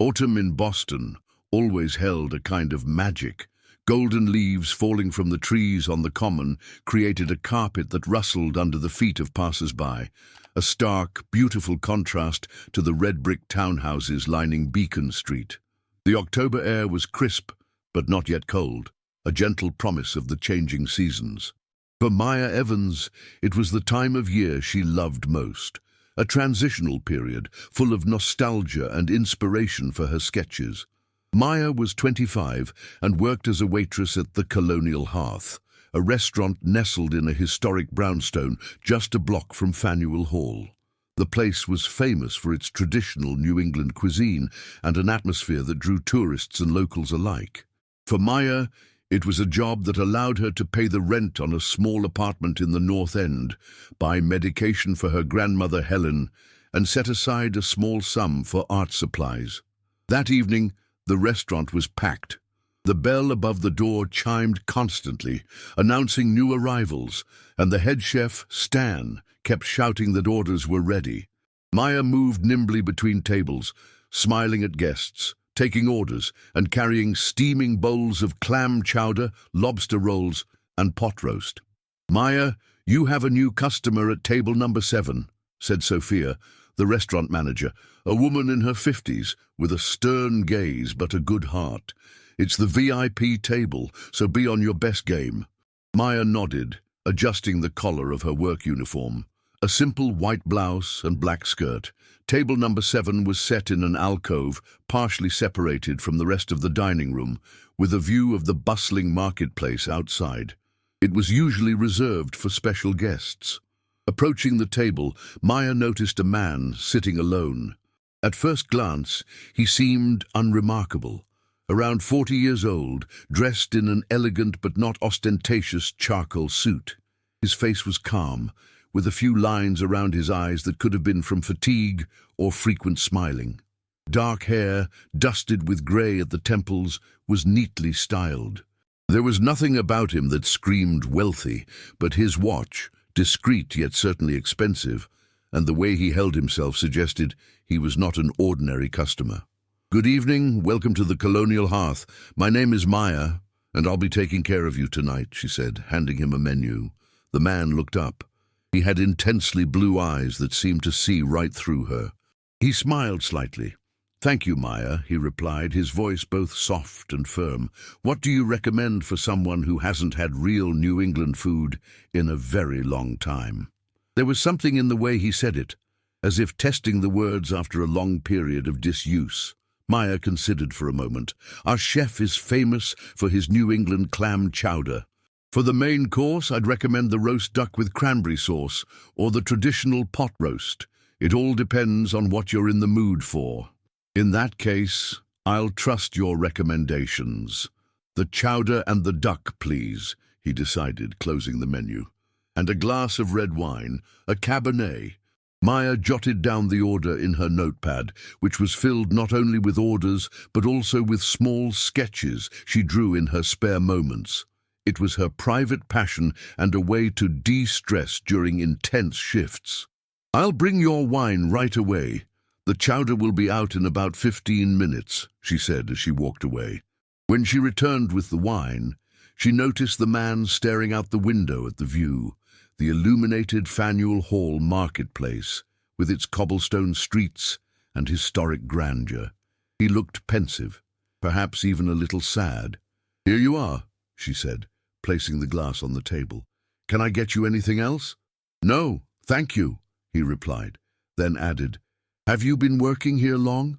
Autumn in Boston always held a kind of magic. Golden leaves falling from the trees on the common created a carpet that rustled under the feet of passers-by, a stark, beautiful contrast to the red brick townhouses lining Beacon Street. The October air was crisp, but not yet cold, a gentle promise of the changing seasons. For Maya Evans, it was the time of year she loved most, a transitional period full of nostalgia and inspiration for her sketches. Maya was 25 and worked as a waitress at the Colonial Hearth, a restaurant nestled in a historic brownstone just a block from Faneuil Hall. The place was famous for its traditional New England cuisine and an atmosphere that drew tourists and locals alike. For Maya, it was a job that allowed her to pay the rent on a small apartment in the North End, buy medication for her grandmother Helen, and set aside a small sum for art supplies. That evening, the restaurant was packed. The bell above the door chimed constantly, announcing new arrivals, and the head chef, Stan, kept shouting that orders were ready. Maya moved nimbly between tables, smiling at guests, taking orders, and carrying steaming bowls of clam chowder, lobster rolls, and pot roast. "Maya, you have a new customer at table number 7, said Sophia, the restaurant manager, a woman in her 50s, with a stern gaze but a good heart. "It's the VIP table, so be on your best game." Maya nodded, adjusting the collar of her work uniform. A simple white blouse and black skirt. Table number 7 was set in an alcove, partially separated from the rest of the dining room, with a view of the bustling marketplace outside. It was usually reserved for special guests. Approaching the table, Maya noticed a man sitting alone. At first glance, he seemed unremarkable. Around 40 years old, dressed in an elegant but not ostentatious charcoal suit. His face was calm, with a few lines around his eyes that could have been from fatigue or frequent smiling. Dark hair, dusted with grey at the temples, was neatly styled. There was nothing about him that screamed wealthy, but his watch, discreet yet certainly expensive, and the way he held himself suggested he was not an ordinary customer. "Good evening, welcome to the Colonial Hearth. My name is Maya, and I'll be taking care of you tonight," she said, handing him a menu. The man looked up. He had intensely blue eyes that seemed to see right through her. He smiled slightly. "Thank you, Maya," he replied, his voice both soft and firm. "What do you recommend for someone who hasn't had real New England food in a very long time?" There was something in the way he said it, as if testing the words after a long period of disuse. Maya considered for a moment. "Our chef is famous for his New England clam chowder. For the main course, I'd recommend the roast duck with cranberry sauce or the traditional pot roast. It all depends on what you're in the mood for." "In that case, I'll trust your recommendations. The chowder and the duck, please," he decided, closing the menu. "And a glass of red wine, a Cabernet." Maya jotted down the order in her notepad, which was filled not only with orders, but also with small sketches she drew in her spare moments. It was her private passion and a way to de-stress during intense shifts. "I'll bring your wine right away. The chowder will be out in about 15 minutes, she said as she walked away. When she returned with the wine, she noticed the man staring out the window at the view, the illuminated Faneuil Hall marketplace, with its cobblestone streets and historic grandeur. He looked pensive, perhaps even a little sad. "Here you are," she said, placing the glass on the table. "Can I get you anything else?" "No, thank you," he replied, then added, "Have you been working here long?"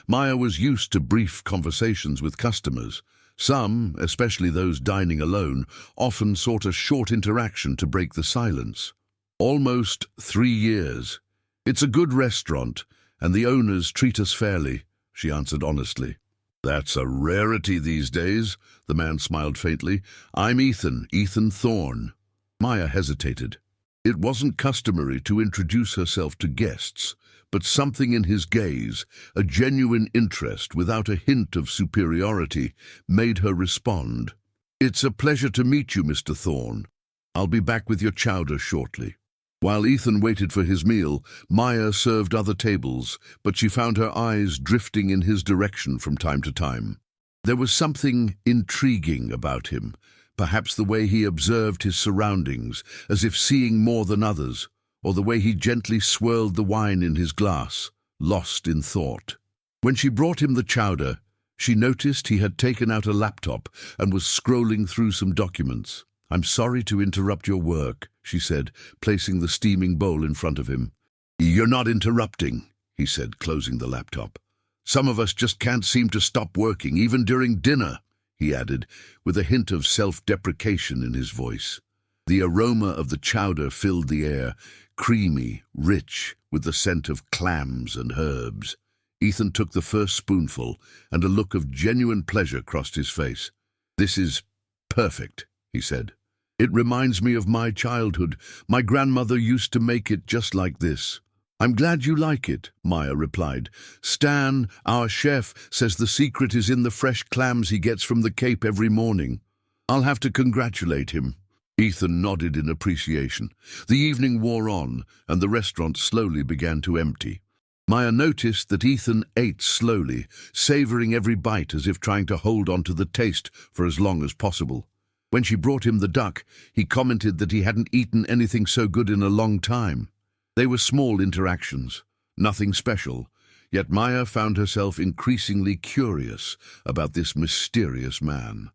Maya was used to brief conversations with customers. Some, especially those dining alone, often sought a short interaction to break the silence. "Almost 3 years. It's a good restaurant, and the owners treat us fairly," she answered honestly. "That's a rarity these days," the man smiled faintly. "I'm Ethan Thorne." Maya hesitated. It wasn't customary to introduce herself to guests, but something in his gaze, a genuine interest without a hint of superiority, made her respond. "It's a pleasure to meet you, Mr. Thorne. I'll be back with your chowder shortly." While Ethan waited for his meal, Maya served other tables, but she found her eyes drifting in his direction from time to time. There was something intriguing about him, perhaps the way he observed his surroundings, as if seeing more than others, or the way he gently swirled the wine in his glass, lost in thought. When she brought him the chowder, she noticed he had taken out a laptop and was scrolling through some documents. "I'm sorry to interrupt your work," she said, placing the steaming bowl in front of him. "You're not interrupting," he said, closing the laptop. "Some of us just can't seem to stop working, even during dinner," he added, with a hint of self-deprecation in his voice. The aroma of the chowder filled the air, creamy, rich, with the scent of clams and herbs. Ethan took the first spoonful, and a look of genuine pleasure crossed his face. "This is perfect," he said. "It reminds me of my childhood. My grandmother used to make it just like this." "I'm glad you like it," Maya replied. "Stan, our chef, says the secret is in the fresh clams he gets from the Cape every morning. I'll have to congratulate him." Ethan nodded in appreciation. The evening wore on, and the restaurant slowly began to empty. Maya noticed that Ethan ate slowly, savoring every bite as if trying to hold on to the taste for as long as possible. When she brought him the duck, he commented that he hadn't eaten anything so good in a long time. They were small interactions, nothing special, yet Maya found herself increasingly curious about this mysterious man.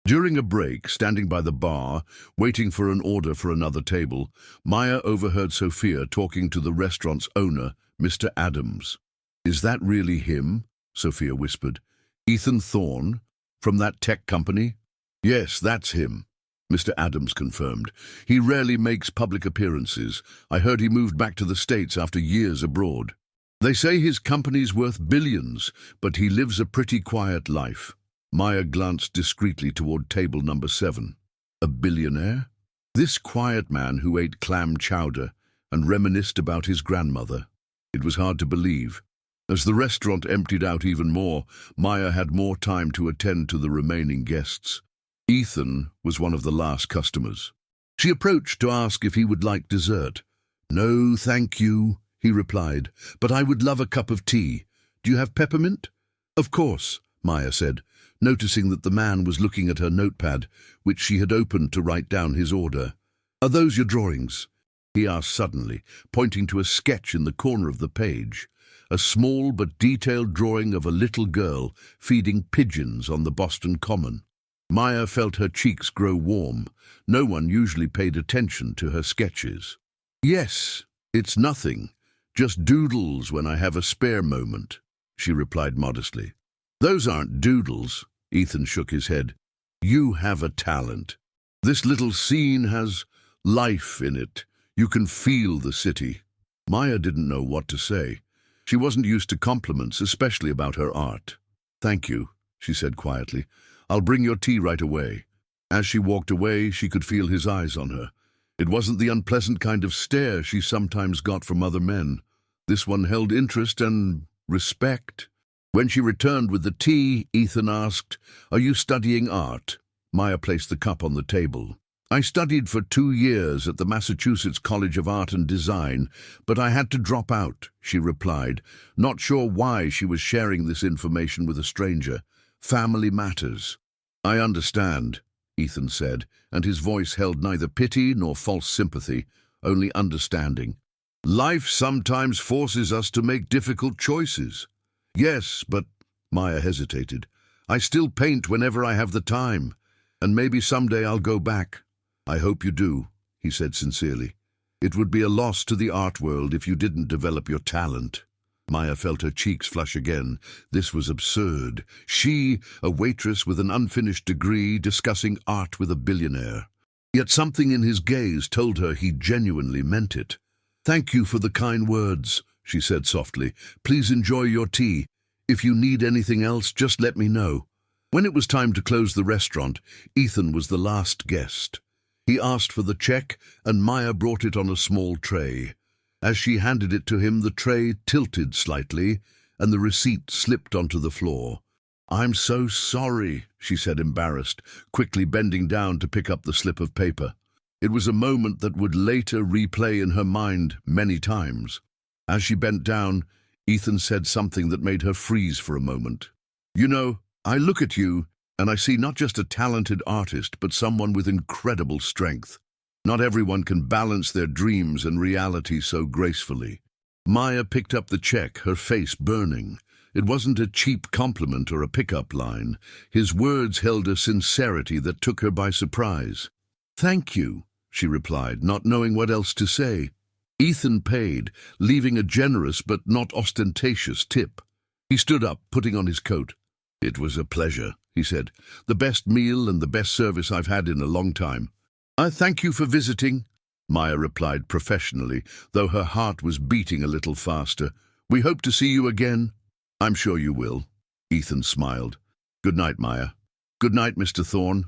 During a break, standing by the bar, waiting for an order for another table, Maya overheard Sophia talking to the restaurant's owner, Mr. Adams. "Is that really him?" Sophia whispered. "Ethan Thorne? From that tech company?" "Yes, that's him," Mr. Adams confirmed. "He rarely makes public appearances. I heard he moved back to the States after years abroad. They say his company's worth billions, but he lives a pretty quiet life." Maya glanced discreetly toward table number 7. A billionaire? This quiet man who ate clam chowder and reminisced about his grandmother. It was hard to believe. As the restaurant emptied out even more, Maya had more time to attend to the remaining guests. Ethan was one of the last customers. She approached to ask if he would like dessert. "No, thank you," he replied, "but I would love a cup of tea. Do you have peppermint?" "Of course," Maya said, noticing that the man was looking at her notepad, which she had opened to write down his order. "Are those your drawings?" he asked suddenly, pointing to a sketch in the corner of the page, a small but detailed drawing of a little girl feeding pigeons on the Boston Common. Maya felt her cheeks grow warm. No one usually paid attention to her sketches. "Yes, it's nothing, just doodles when I have a spare moment," she replied modestly. "Those aren't doodles," Ethan shook his head. "You have a talent. This little scene has life in it. You can feel the city." Maya didn't know what to say. She wasn't used to compliments, especially about her art. "Thank you," she said quietly. "I'll bring your tea right away." As she walked away, she could feel his eyes on her. It wasn't the unpleasant kind of stare she sometimes got from other men. This one held interest and respect. When she returned with the tea, Ethan asked, "Are you studying art?" Maya placed the cup on the table. "I studied for 2 years at the Massachusetts College of Art and Design, but I had to drop out," she replied, not sure why she was sharing this information with a stranger. "Family matters." "I understand," Ethan said, and his voice held neither pity nor false sympathy, only understanding. "Life sometimes forces us to make difficult choices." "Yes, but," Maya hesitated, "I still paint whenever I have the time, and maybe someday I'll go back." "I hope you do," he said sincerely. "It would be a loss to the art world if you didn't develop your talent." Maya felt her cheeks flush again. This was absurd. She, a waitress with an unfinished degree, discussing art with a billionaire. Yet something in his gaze told her he genuinely meant it. "Thank you for the kind words," she said softly. "Please enjoy your tea. If you need anything else, just let me know." When it was time to close the restaurant, Ethan was the last guest. He asked for the check, and Maya brought it on a small tray. As she handed it to him, the tray tilted slightly, and the receipt slipped onto the floor. "I'm so sorry," she said, embarrassed, quickly bending down to pick up the slip of paper. It was a moment that would later replay in her mind many times. As she bent down, Ethan said something that made her freeze for a moment. "You know, I look at you, and I see not just a talented artist, but someone with incredible strength. Not everyone can balance their dreams and reality so gracefully." Maya picked up the check, her face burning. It wasn't a cheap compliment or a pickup line. His words held a sincerity that took her by surprise. "Thank you," she replied, not knowing what else to say. Ethan paid, leaving a generous but not ostentatious tip. He stood up, putting on his coat. "It was a pleasure," he said. "The best meal and the best service I've had in a long time." "I thank you for visiting," Maya replied professionally, though her heart was beating a little faster. "We hope to see you again." "I'm sure you will," Ethan smiled. "Good night, Maya." "Good night, Mr. Thorne."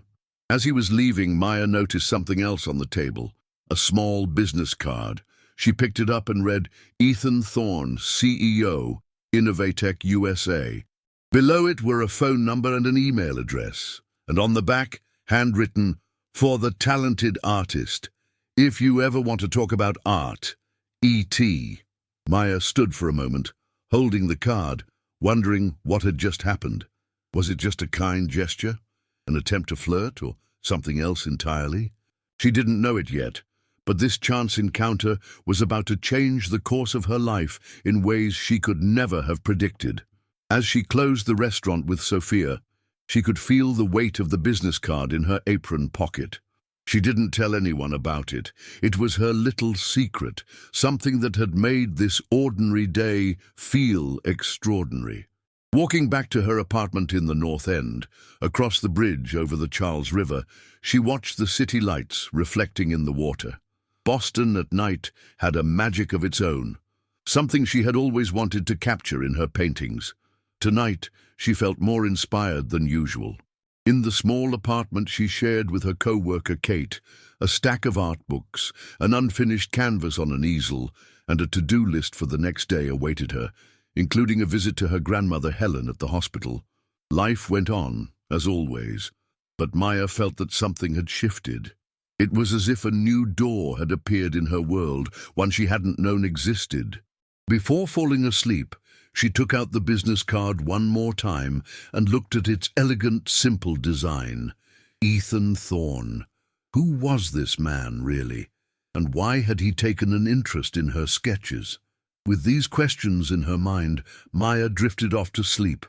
As he was leaving, Maya noticed something else on the table, a small business card. She picked it up and read, "Ethan Thorne, CEO, Innovatech USA." Below it were a phone number and an email address, and on the back, handwritten, "For the talented artist. If you ever want to talk about art, E.T." Maya stood for a moment, holding the card, wondering what had just happened. Was it just a kind gesture? An attempt to flirt, or something else entirely? She didn't know it yet, but this chance encounter was about to change the course of her life in ways she could never have predicted. As she closed the restaurant with Sophia, she could feel the weight of the business card in her apron pocket. She didn't tell anyone about it. It was her little secret, something that had made this ordinary day feel extraordinary. Walking back to her apartment in the North End, across the bridge over the Charles River, she watched the city lights reflecting in the water. Boston at night had a magic of its own, something she had always wanted to capture in her paintings. Tonight, she felt more inspired than usual. In the small apartment she shared with her co-worker Kate, a stack of art books, an unfinished canvas on an easel, and a to-do list for the next day awaited her, including a visit to her grandmother Helen at the hospital. Life went on, as always, but Maya felt that something had shifted. It was as if a new door had appeared in her world, one she hadn't known existed. Before falling asleep, she took out the business card one more time and looked at its elegant, simple design. Ethan Thorne. Who was this man, really? And why had he taken an interest in her sketches? With these questions in her mind, Maya drifted off to sleep,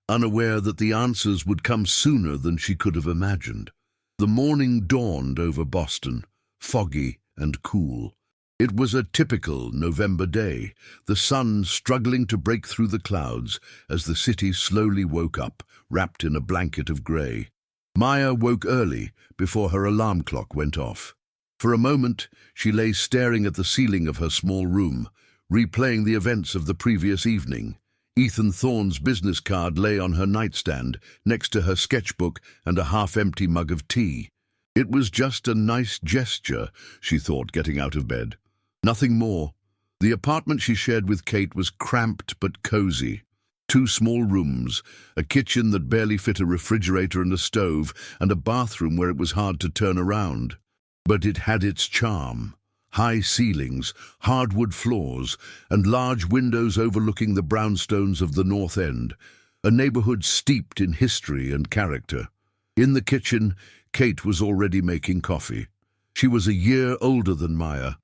unaware that the answers would come sooner than she could have imagined. The morning dawned over Boston, foggy and cool. It was a typical November day, the sun struggling to break through the clouds as the city slowly woke up, wrapped in a blanket of grey. Maya woke early, before her alarm clock went off. For a moment, she lay staring at the ceiling of her small room, replaying the events of the previous evening. Ethan Thorne's business card lay on her nightstand, next to her sketchbook and a half-empty mug of tea. It was just a nice gesture, she thought, getting out of bed. Nothing more. The apartment she shared with Kate was cramped but cozy. 2 small rooms, a kitchen that barely fit a refrigerator and a stove, and a bathroom where it was hard to turn around. But it had its charm. High ceilings, hardwood floors, and large windows overlooking the brownstones of the North End, a neighborhood steeped in history and character. In the kitchen, Kate was already making coffee. She was a year older than Maya,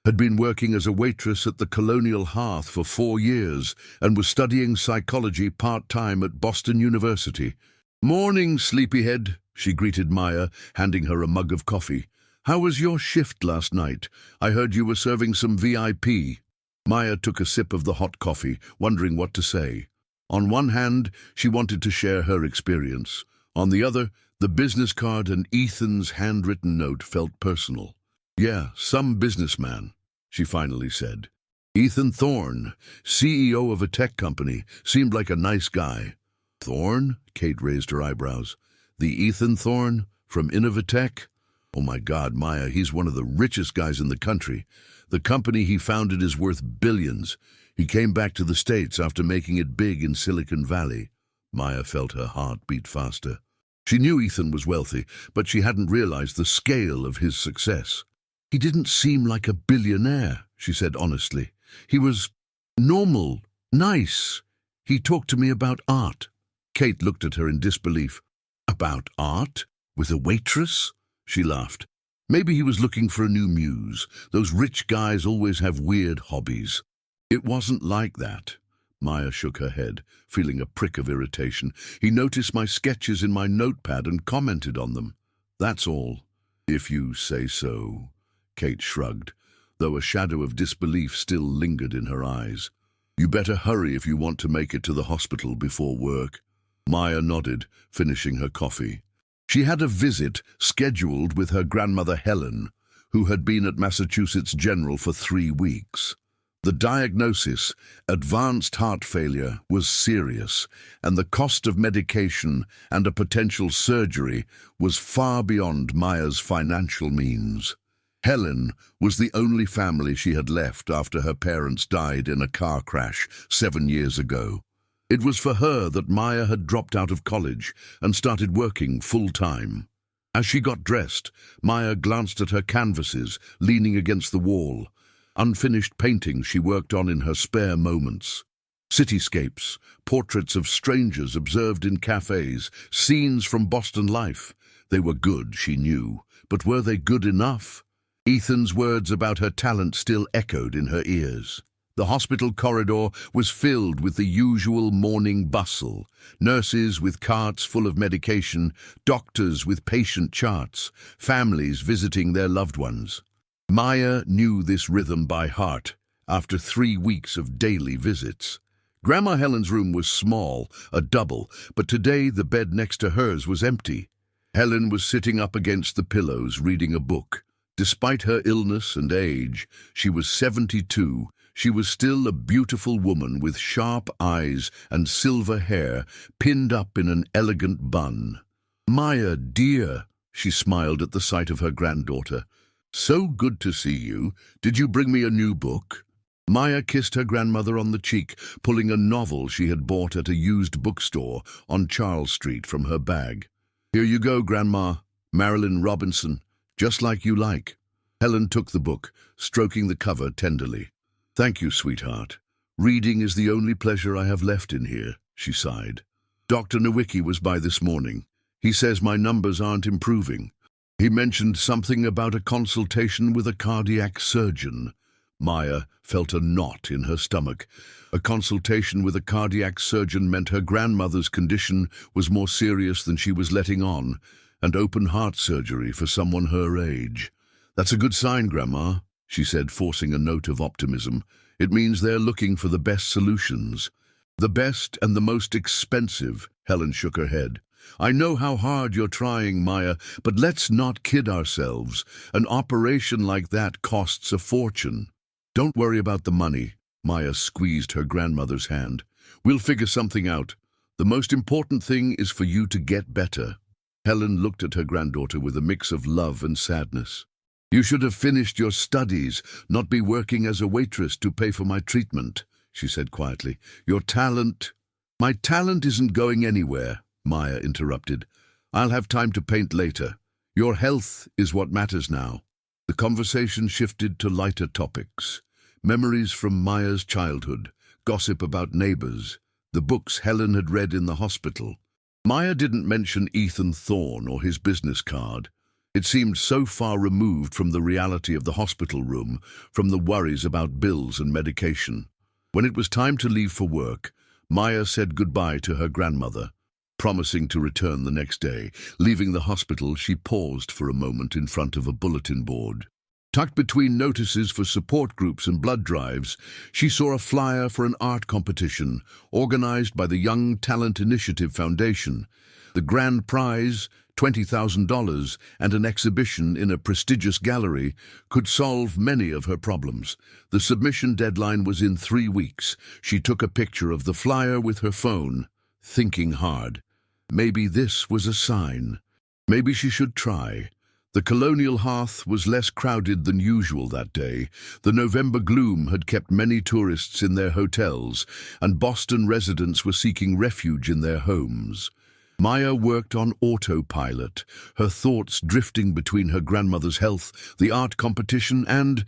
had been working as a waitress at the Colonial Hearth for 4 years, and was studying psychology part-time at Boston University. "Morning, sleepyhead," she greeted Maya, handing her a mug of coffee. "How was your shift last night? I heard you were serving some VIP." Maya took a sip of the hot coffee, wondering what to say. On one hand, she wanted to share her experience. On the other, the business card and Ethan's handwritten note felt personal. "Yeah, some businessman," she finally said. "Ethan Thorne, CEO of a tech company, seemed like a nice guy." "Thorne?" Kate raised her eyebrows. "The Ethan Thorne from Innovatech? Oh my God, Maya, he's one of the richest guys in the country. The company he founded is worth billions. He came back to the States after making it big in Silicon Valley." Maya felt her heart beat faster. She knew Ethan was wealthy, but she hadn't realized the scale of his success. He didn't seem like a billionaire, she said honestly. He was normal, nice. He talked to me about art. Kate looked at her in disbelief. About art? With a waitress? She laughed. Maybe he was looking for a new muse. Those rich guys always have weird hobbies. It wasn't like that. Maya shook her head, feeling a prick of irritation. He noticed my sketches in my notepad and commented on them. That's all. If you say so. Kate shrugged, though a shadow of disbelief still lingered in her eyes. You better hurry if you want to make it to the hospital before work. Maya nodded, finishing her coffee. She had a visit scheduled with her grandmother Helen, who had been at Massachusetts General for 3 weeks. The diagnosis, advanced heart failure, was serious, and the cost of medication and a potential surgery was far beyond Maya's financial means. Helen was the only family she had left after her parents died in a car crash 7 years ago. It was for her that Maya had dropped out of college and started working full-time. As she got dressed, Maya glanced at her canvases leaning against the wall, unfinished paintings she worked on in her spare moments. Cityscapes, portraits of strangers observed in cafes, scenes from Boston life. They were good, she knew, but were they good enough? Ethan's words about her talent still echoed in her ears. The hospital corridor was filled with the usual morning bustle, nurses with carts full of medication, doctors with patient charts, families visiting their loved ones. Maya knew this rhythm by heart after 3 weeks of daily visits. Grandma Helen's room was small, a double, but today the bed next to hers was empty. Helen was sitting up against the pillows reading a book. Despite her illness and age, she was 72. She was still a beautiful woman with sharp eyes and silver hair pinned up in an elegant bun. "Maya, dear," she smiled at the sight of her granddaughter. "So good to see you. Did you bring me a new book?" Maya kissed her grandmother on the cheek, pulling a novel she had bought at a used bookstore on Charles Street from her bag. "Here you go, Grandma. Marilyn Robinson. Just like you like." Helen took the book, stroking the cover tenderly. "Thank you, sweetheart. Reading is the only pleasure I have left in here," she sighed. "Dr. Nowicki was by this morning. He says my numbers aren't improving. He mentioned something about a consultation with a cardiac surgeon." Maya felt a knot in her stomach. A consultation with a cardiac surgeon meant her grandmother's condition was more serious than she was letting on, and open heart surgery for someone her age. "That's a good sign, Grandma," she said, forcing a note of optimism. "It means they're looking for the best solutions." "The best and the most expensive," Helen shook her head. "I know how hard you're trying, Maya, but let's not kid ourselves. An operation like that costs a fortune." "Don't worry about the money," Maya squeezed her grandmother's hand. "We'll figure something out. The most important thing is for you to get better." Helen looked at her granddaughter with a mix of love and sadness. "You should have finished your studies, not be working as a waitress to pay for my treatment," she said quietly. "Your talent—" "My talent isn't going anywhere," Maya interrupted. "I'll have time to paint later. Your health is what matters now." The conversation shifted to lighter topics. Memories from Maya's childhood, gossip about neighbors, the books Helen had read in the hospital. Maya didn't mention Ethan Thorne or his business card. It seemed so far removed from the reality of the hospital room, from the worries about bills and medication. When it was time to leave for work, Maya said goodbye to her grandmother, promising to return the next day. Leaving the hospital, she paused for a moment in front of a bulletin board. Tucked between notices for support groups and blood drives, she saw a flyer for an art competition organized by the Young Talent Initiative Foundation. The grand prize, $20,000, and an exhibition in a prestigious gallery could solve many of her problems. The submission deadline was in 3 weeks. She took a picture of the flyer with her phone, thinking hard. Maybe this was a sign. Maybe she should try. The Colonial Hearth was less crowded than usual that day. The November gloom had kept many tourists in their hotels, and Boston residents were seeking refuge in their homes. Maya worked on autopilot, her thoughts drifting between her grandmother's health, the art competition, and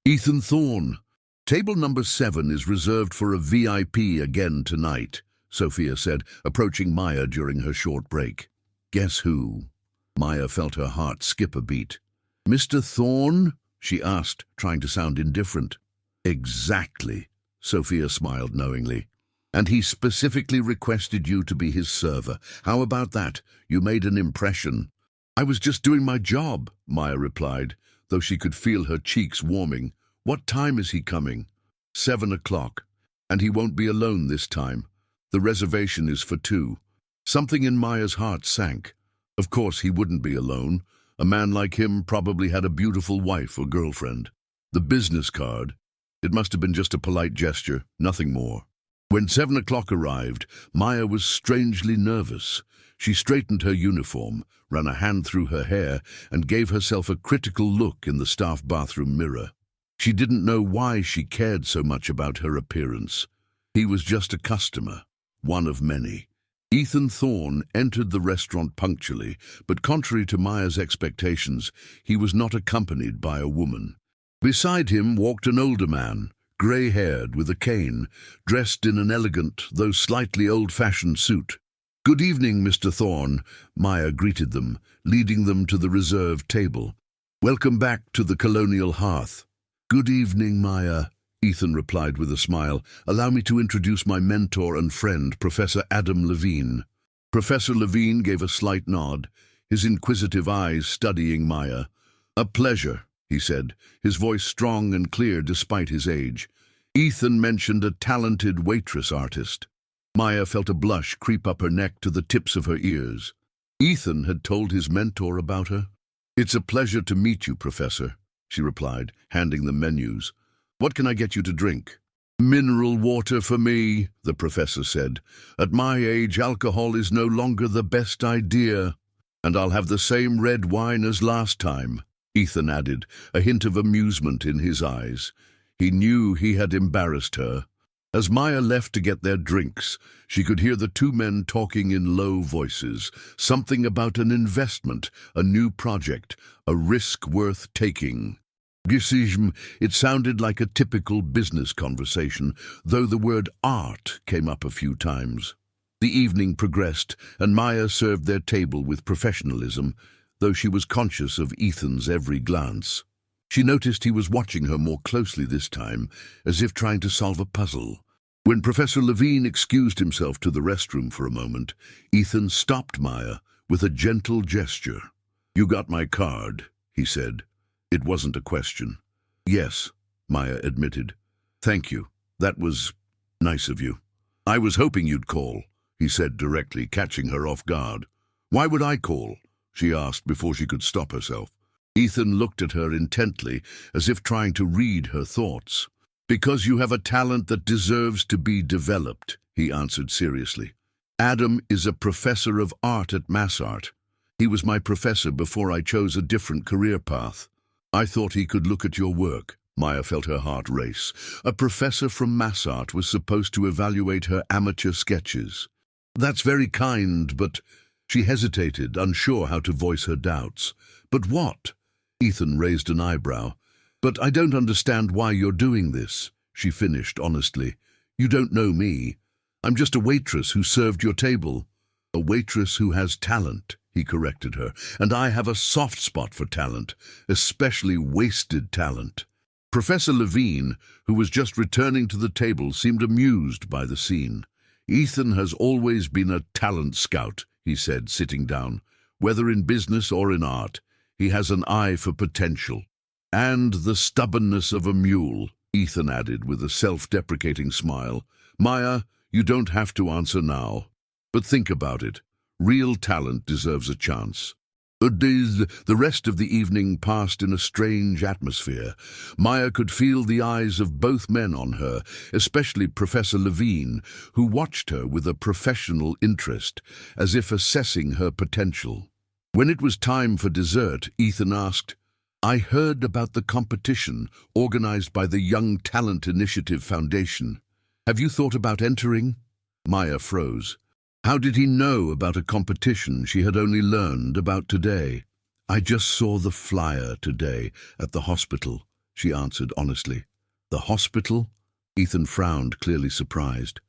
Ethan Thorne. "Table number 7 is reserved for a VIP again tonight," Sophia said, approaching Maya during her short break. "Guess who?" Maya felt her heart skip a beat. "Mr. Thorne?" she asked, trying to sound indifferent. "Exactly," Sophia smiled knowingly. "And he specifically requested you to be his server. How about that? You made an impression." "I was just doing my job," Maya replied, though she could feel her cheeks warming. "What time is he coming?" 7 o'clock. "And he won't be alone this time. The reservation is for 2. Something in Maya's heart sank. Of course he wouldn't be alone. A man like him probably had a beautiful wife or girlfriend. The business card. It must have been just a polite gesture, nothing more. When 7 o'clock arrived, Maya was strangely nervous. She straightened her uniform, ran a hand through her hair, and gave herself a critical look in the staff bathroom mirror. She didn't know why she cared so much about her appearance. He was just a customer, one of many. Ethan Thorne entered the restaurant punctually, but contrary to Maya's expectations, he was not accompanied by a woman. Beside him walked an older man, grey-haired with a cane, dressed in an elegant, though slightly old-fashioned suit. "Good evening, Mr. Thorne," Maya greeted them, leading them to the reserved table. "Welcome back to the colonial hearth." "Good evening, Maya," Ethan replied with a smile. "Allow me to introduce my mentor and friend, Professor Adam Levine." Professor Levine gave a slight nod, his inquisitive eyes studying Maya. "A pleasure," he said, his voice strong and clear despite his age. Ethan mentioned a talented waitress artist. Maya felt a blush creep up her neck to the tips of her ears. Ethan had told his mentor about her. "It's a pleasure to meet you, Professor," she replied, handing them menus. "What can I get you to drink?" "Mineral water for me," the professor said. "At my age, alcohol is no longer the best idea." "And I'll have the same red wine as last time," Ethan added, a hint of amusement in his eyes. He knew he had embarrassed her. As Maya left to get their drinks, she could hear the 2 men talking in low voices, something about an investment, a new project, a risk worth taking. It sounded like a typical business conversation, though the word art came up a few times. The evening progressed, and Maya served their table with professionalism, though she was conscious of Ethan's every glance. She noticed he was watching her more closely this time, as if trying to solve a puzzle. When Professor Levine excused himself to the restroom for a moment, Ethan stopped Maya with a gentle gesture. "You got my card," he said. It wasn't a question. "Yes," Maya admitted. "Thank you. That was nice of you." "I was hoping you'd call," he said directly, catching her off guard. "Why would I call?" she asked before she could stop herself. Ethan looked at her intently, as if trying to read her thoughts. "Because you have a talent that deserves to be developed," he answered seriously. "Adam is a professor of art at MassArt. He was my professor before I chose a different career path. I thought he could look at your work." Maya felt her heart race. A professor from MassArt was supposed to evaluate her amateur sketches. "That's very kind, but—" She hesitated, unsure how to voice her doubts. "But what?" Ethan raised an eyebrow. "But I don't understand why you're doing this," she finished honestly. "You don't know me. I'm just a waitress who served your table." "A waitress who has talent," he corrected her, "and I have a soft spot for talent, especially wasted talent." Professor Levine, who was just returning to the table, seemed amused by the scene. "Ethan has always been a talent scout," he said, sitting down. "Whether in business or in art, he has an eye for potential." "And the stubbornness of a mule," Ethan added with a self-deprecating smile. "Maya, you don't have to answer now. But think about it. Real talent deserves a chance." The rest of the evening passed in a strange atmosphere. Maya could feel the eyes of both men on her, especially Professor Levine, who watched her with a professional interest, as if assessing her potential. When it was time for dessert, Ethan asked, "I heard about the competition organized by the Young Talent Initiative Foundation. Have you thought about entering?" Maya froze. How did he know about a competition she had only learned about today? "I just saw the flyer today at the hospital," she answered honestly. "The hospital?" Ethan frowned, clearly surprised.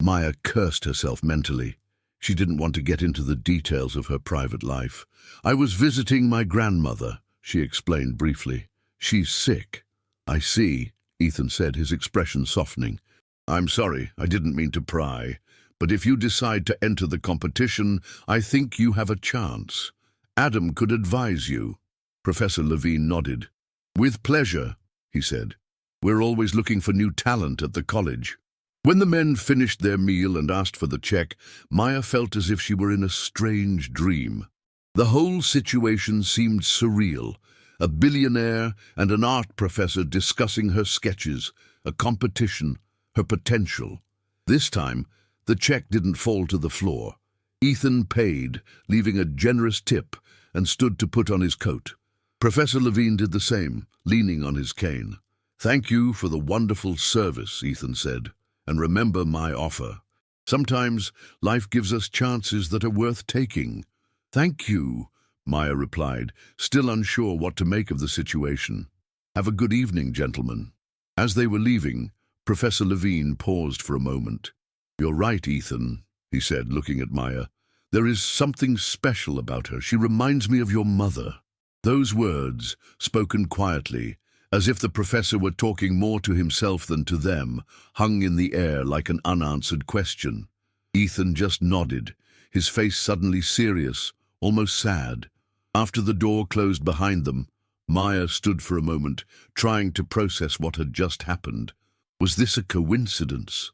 Maya cursed herself mentally. She didn't want to get into the details of her private life. "I was visiting my grandmother," she explained briefly. "She's sick." "I see," Ethan said, his expression softening. "I'm sorry, I didn't mean to pry. But if you decide to enter the competition, I think you have a chance. Adam could advise you." Professor Levine nodded. "With pleasure," he said. "We're always looking for new talent at the college." When the men finished their meal and asked for the check, Maya felt as if she were in a strange dream. The whole situation seemed surreal. A billionaire and an art professor discussing her sketches, a competition, her potential. This time, the check didn't fall to the floor. Ethan paid, leaving a generous tip, and stood to put on his coat. Professor Levine did the same, leaning on his cane. "Thank you for the wonderful service," Ethan said, "and remember my offer. Sometimes life gives us chances that are worth taking." "Thank you," Maya replied, still unsure what to make of the situation. "Have a good evening, gentlemen." As they were leaving, Professor Levine paused for a moment. "You're right, Ethan," he said, looking at Maya. "There is something special about her. She reminds me of your mother." Those words, spoken quietly, as if the professor were talking more to himself than to them, hung in the air like an unanswered question. Ethan just nodded, his face suddenly serious, almost sad. After the door closed behind them, Maya stood for a moment, trying to process what had just happened. Was this a coincidence?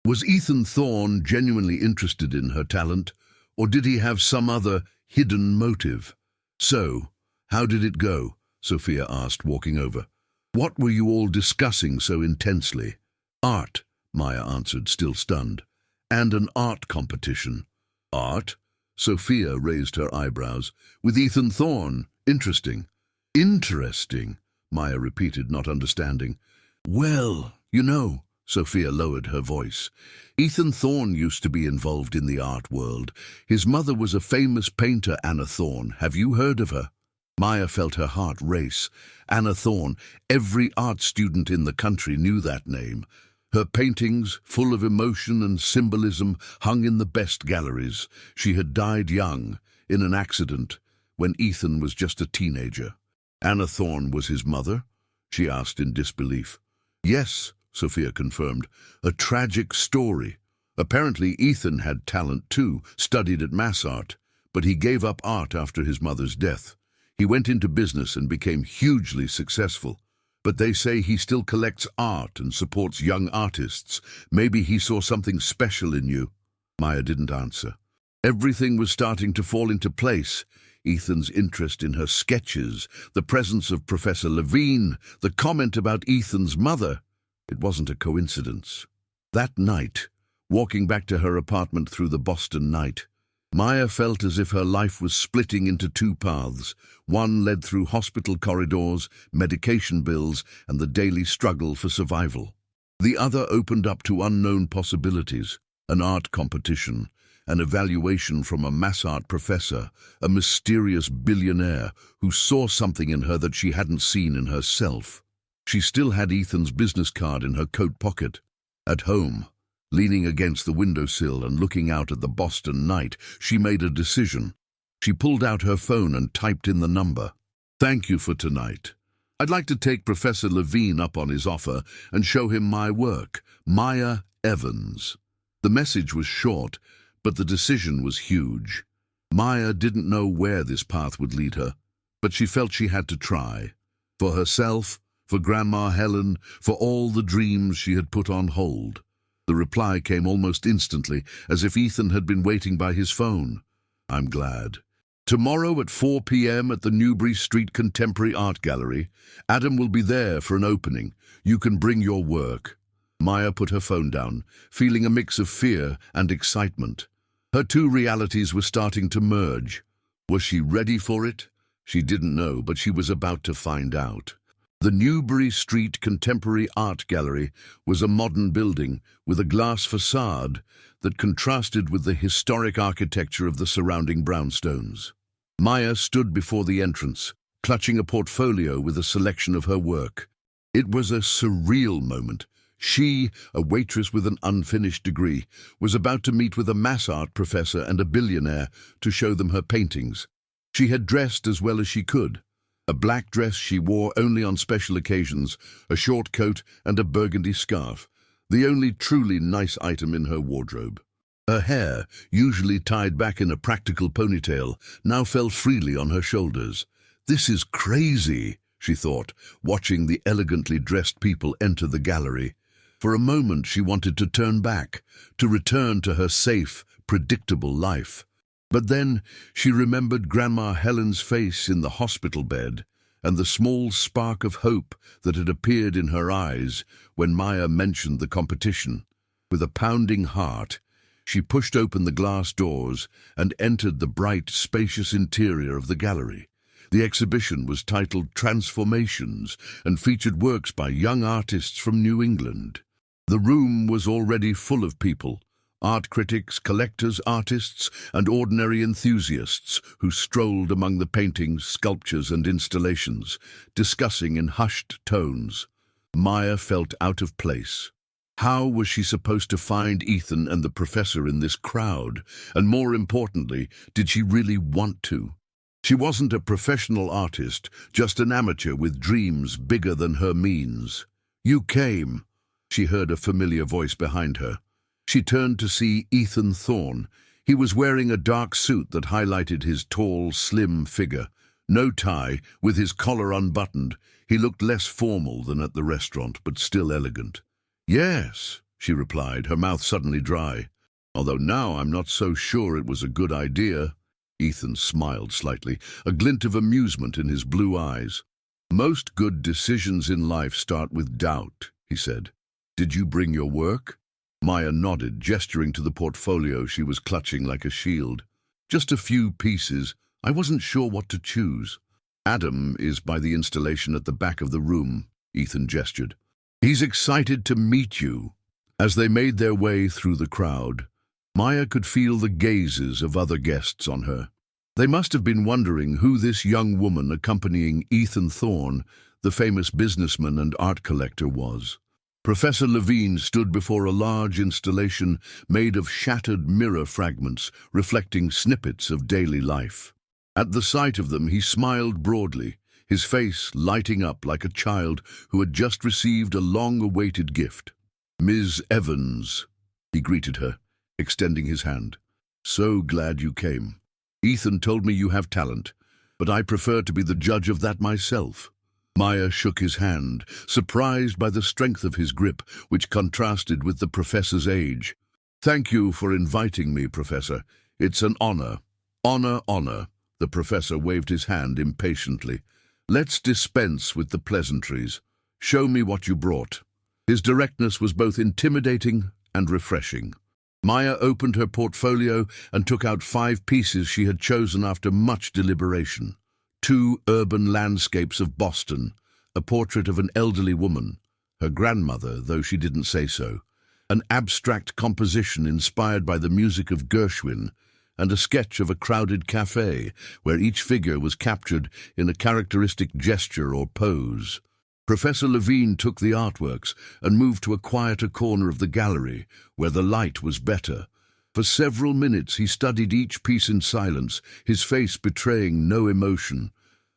Was Ethan Thorne genuinely interested in her talent, or did he have some other hidden motive? "So, how did it go?" Sophia asked, walking over. "What were you all discussing so intensely?" "Art," Maya answered, still stunned. "And an art competition." "Art?" Sophia raised her eyebrows. "With Ethan Thorne? Interesting." "Interesting," Maya repeated, not understanding. "Well, you know," Sophia lowered her voice, "Ethan Thorne used to be involved in the art world. His mother was a famous painter, Anna Thorne. Have you heard of her?" Maya felt her heart race. Anna Thorne, every art student in the country knew that name. Her paintings, full of emotion and symbolism, hung in the best galleries. She had died young, in an accident, when Ethan was just a teenager. "Anna Thorne was his mother?" she asked in disbelief. "Yes," Sophia confirmed. "A tragic story. Apparently Ethan had talent too, studied at Mass Art, but he gave up art after his mother's death. He went into business and became hugely successful. But they say he still collects art and supports young artists. Maybe he saw something special in you." Maya didn't answer. Everything was starting to fall into place. Ethan's interest in her sketches, the presence of Professor Levine, the comment about Ethan's mother. It wasn't a coincidence. That night, walking back to her apartment through the Boston night, Maya felt as if her life was splitting into two paths. One led through hospital corridors, medication bills, and the daily struggle for survival. The other opened up to unknown possibilities, an art competition, an evaluation from a mass art professor, a mysterious billionaire who saw something in her that she hadn't seen in herself. She still had Ethan's business card in her coat pocket. At home, leaning against the windowsill and looking out at the Boston night, she made a decision. She pulled out her phone and typed in the number. "Thank you for tonight. I'd like to take Professor Levine up on his offer and show him my work. Maya Evans." The message was short, but the decision was huge. Maya didn't know where this path would lead her, but she felt she had to try. For herself, for Grandma Helen, for all the dreams she had put on hold. The reply came almost instantly, as if Ethan had been waiting by his phone. "I'm glad. Tomorrow at 4 p.m. at the Newbury Street Contemporary Art Gallery. Adam will be there for an opening. You can bring your work." Maya put her phone down, feeling a mix of fear and excitement. Her two realities were starting to merge. Was she ready for it? She didn't know, but she was about to find out. The Newbury Street Contemporary Art Gallery was a modern building with a glass facade that contrasted with the historic architecture of the surrounding brownstones. Maya stood before the entrance, clutching a portfolio with a selection of her work. It was a surreal moment. She, a waitress with an unfinished degree, was about to meet with a mass art professor and a billionaire to show them her paintings. She had dressed as well as she could. A black dress she wore only on special occasions, a short coat and a burgundy scarf, the only truly nice item in her wardrobe. Her hair, usually tied back in a practical ponytail, now fell freely on her shoulders. "This is crazy," she thought, watching the elegantly dressed people enter the gallery. For a moment she wanted to turn back, to return to her safe, predictable life. But then she remembered Grandma Helen's face in the hospital bed and the small spark of hope that had appeared in her eyes when Maya mentioned the competition. With a pounding heart, she pushed open the glass doors and entered the bright, spacious interior of the gallery. The exhibition was titled Transformations and featured works by young artists from New England. The room was already full of people, art critics, collectors, artists, and ordinary enthusiasts who strolled among the paintings, sculptures, and installations, discussing in hushed tones. Maya felt out of place. How was she supposed to find Ethan and the professor in this crowd? And more importantly, did she really want to? She wasn't a professional artist, just an amateur with dreams bigger than her means. "You came," she heard a familiar voice behind her. She turned to see Ethan Thorne. He was wearing a dark suit that highlighted his tall, slim figure. No tie, with his collar unbuttoned, he looked less formal than at the restaurant, but still elegant. "Yes," she replied, her mouth suddenly dry. "Although now I'm not so sure it was a good idea." Ethan smiled slightly, a glint of amusement in his blue eyes. "Most good decisions in life start with doubt," he said. "Did you bring your work?" Maya nodded, gesturing to the portfolio she was clutching like a shield. "Just a few pieces. I wasn't sure what to choose." "Adam is by the installation at the back of the room," Ethan gestured. "He's excited to meet you." As they made their way through the crowd, Maya could feel the gazes of other guests on her. They must have been wondering who this young woman accompanying Ethan Thorne, the famous businessman and art collector, was. Professor Levine stood before a large installation made of shattered mirror fragments reflecting snippets of daily life. At the sight of them, he smiled broadly, his face lighting up like a child who had just received a long-awaited gift. "Ms. Evans," he greeted her, extending his hand. "So glad you came. Ethan told me you have talent, but I prefer to be the judge of that myself." Maya shook his hand, surprised by the strength of his grip, which contrasted with the professor's age. "Thank you for inviting me, Professor. It's an honor." Honor." The professor waved his hand impatiently. "Let's dispense with the pleasantries. Show me what you brought." His directness was both intimidating and refreshing. Maya opened her portfolio and took out 5 pieces she had chosen after much deliberation. 2 urban landscapes of Boston, a portrait of an elderly woman, her grandmother, though she didn't say so, an abstract composition inspired by the music of Gershwin, and a sketch of a crowded cafe where each figure was captured in a characteristic gesture or pose. Professor Levine took the artworks and moved to a quieter corner of the gallery where the light was better. For several minutes he studied each piece in silence, his face betraying no emotion.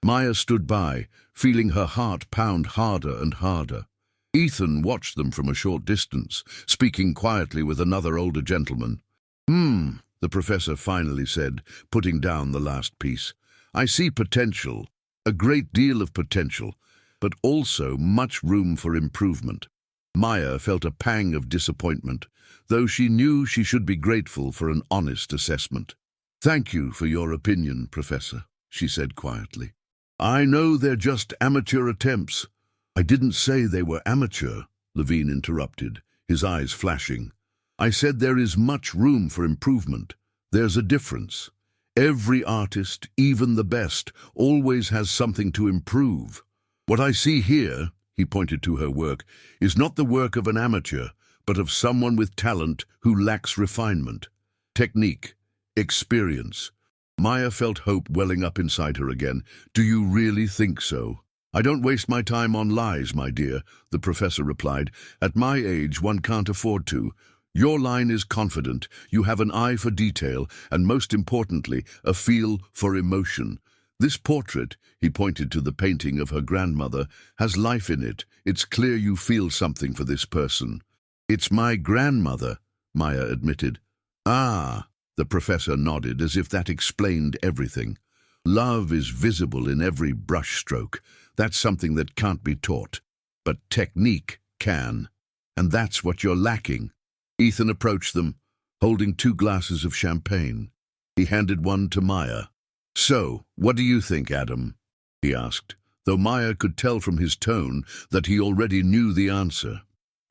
Maya stood by, feeling her heart pound harder and harder. Ethan watched them from a short distance, speaking quietly with another older gentleman. The professor finally said, putting down the last piece. "I see potential, a great deal of potential, but also much room for improvement." Maya felt a pang of disappointment, though she knew she should be grateful for an honest assessment. "Thank you for your opinion, Professor," she said quietly. "I know they're just amateur attempts." "I didn't say they were amateur," Levine interrupted, his eyes flashing. "I said there is much room for improvement. There's a difference. Every artist, even the best, always has something to improve." What I see here, he pointed to her work, is not the work of an amateur, but of someone with talent who lacks refinement, technique, experience. Maya felt hope welling up inside her again. Do you really think so? I don't waste my time on lies, my dear, the professor replied. At my age, one can't afford to. Your line is confident, you have an eye for detail, and most importantly, a feel for emotion. This portrait, he pointed to the painting of her grandmother, has life in it. It's clear you feel something for this person. It's my grandmother, Maya admitted. Ah, the professor nodded as if that explained everything. Love is visible in every brushstroke. That's something that can't be taught. But technique can. And that's what you're lacking. Ethan approached them, holding 2 glasses of champagne. He handed one to Maya. So, what do you think, Adam? He asked, though Maya could tell from his tone that he already knew the answer.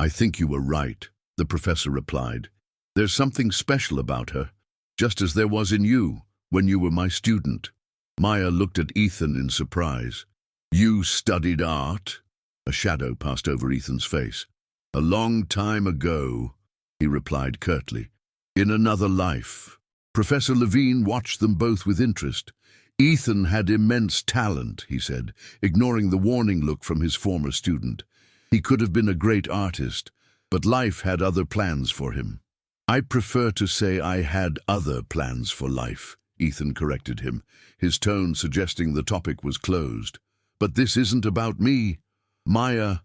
I think you were right, the professor replied. There's something special about her, just as there was in you when you were my student. Maya looked at Ethan in surprise. You studied art? A shadow passed over Ethan's face. A long time ago, he replied curtly. In another life. Professor Levine watched them both with interest. Ethan had immense talent, he said, ignoring the warning look from his former student. He could have been a great artist, but life had other plans for him. I prefer to say I had other plans for life, Ethan corrected him, his tone suggesting the topic was closed. But this isn't about me. Maya,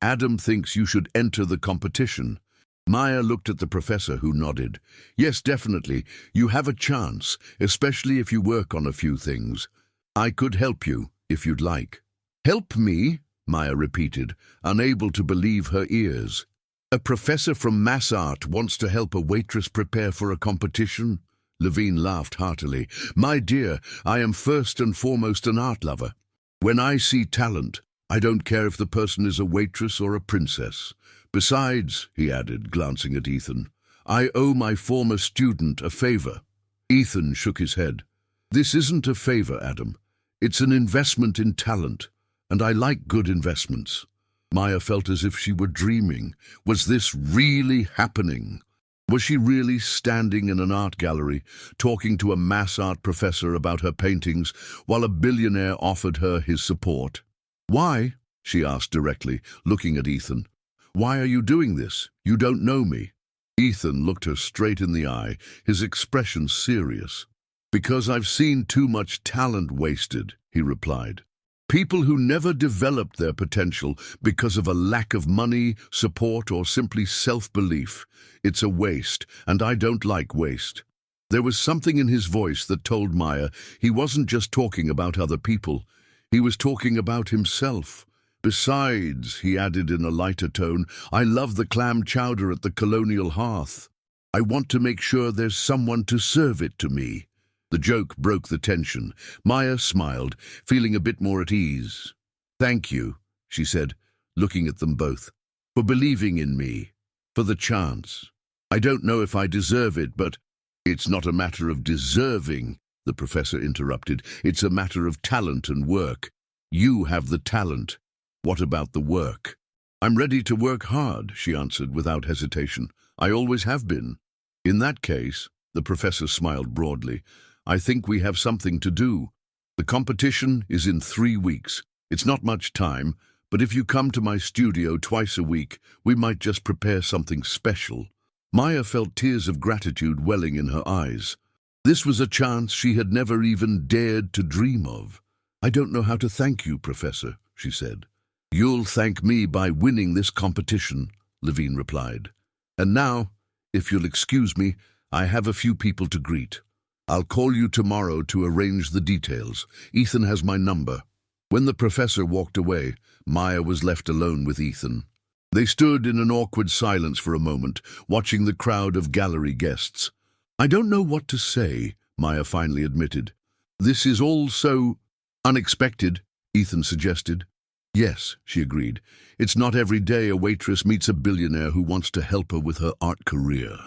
Adam thinks you should enter the competition. Maya looked at the professor, who nodded. Yes, definitely. You have a chance, especially if you work on a few things. I could help you, if you'd like. Help me? Maya repeated, unable to believe her ears. A professor from mass art wants to help a waitress prepare for a competition? Levine laughed heartily. My dear, I am first and foremost an art lover. When I see talent, I don't care if the person is a waitress or a princess. Besides, he added, glancing at Ethan, I owe my former student a favor. Ethan shook his head. This isn't a favor, Adam. It's an investment in talent, and I like good investments. Maya felt as if she were dreaming. Was this really happening? Was she really standing in an art gallery, talking to a mass art professor about her paintings, while a billionaire offered her his support? Why? She asked directly, looking at Ethan. Why are you doing this? You don't know me. Ethan looked her straight in the eye, his expression serious. Because I've seen too much talent wasted, he replied. People who never developed their potential because of a lack of money, support, or simply self-belief. It's a waste, and I don't like waste. There was something in his voice that told Maya he wasn't just talking about other people. He was talking about himself. Besides, he added in a lighter tone, I love the clam chowder at the colonial hearth. I want to make sure there's someone to serve it to me. The joke broke the tension. Maya smiled, feeling a bit more at ease. Thank you, she said, looking at them both, for believing in me, for the chance. I don't know if I deserve it, but it's not a matter of deserving, the professor interrupted. It's a matter of talent and work. You have the talent. What about the work? I'm ready to work hard, she answered without hesitation. I always have been. In that case, the professor smiled broadly, I think we have something to do. The competition is in 3 weeks. It's not much time, but if you come to my studio twice a week, we might just prepare something special. Maya felt tears of gratitude welling in her eyes. This was a chance she had never even dared to dream of. I don't know how to thank you, Professor, she said. You'll thank me by winning this competition, Levine replied. And now, if you'll excuse me, I have a few people to greet. I'll call you tomorrow to arrange the details. Ethan has my number. When the professor walked away, Maya was left alone with Ethan. They stood in an awkward silence for a moment, watching the crowd of gallery guests. I don't know what to say, Maya finally admitted. This is all so unexpected, Ethan suggested. Yes, she agreed. It's not every day a waitress meets a billionaire who wants to help her with her art career.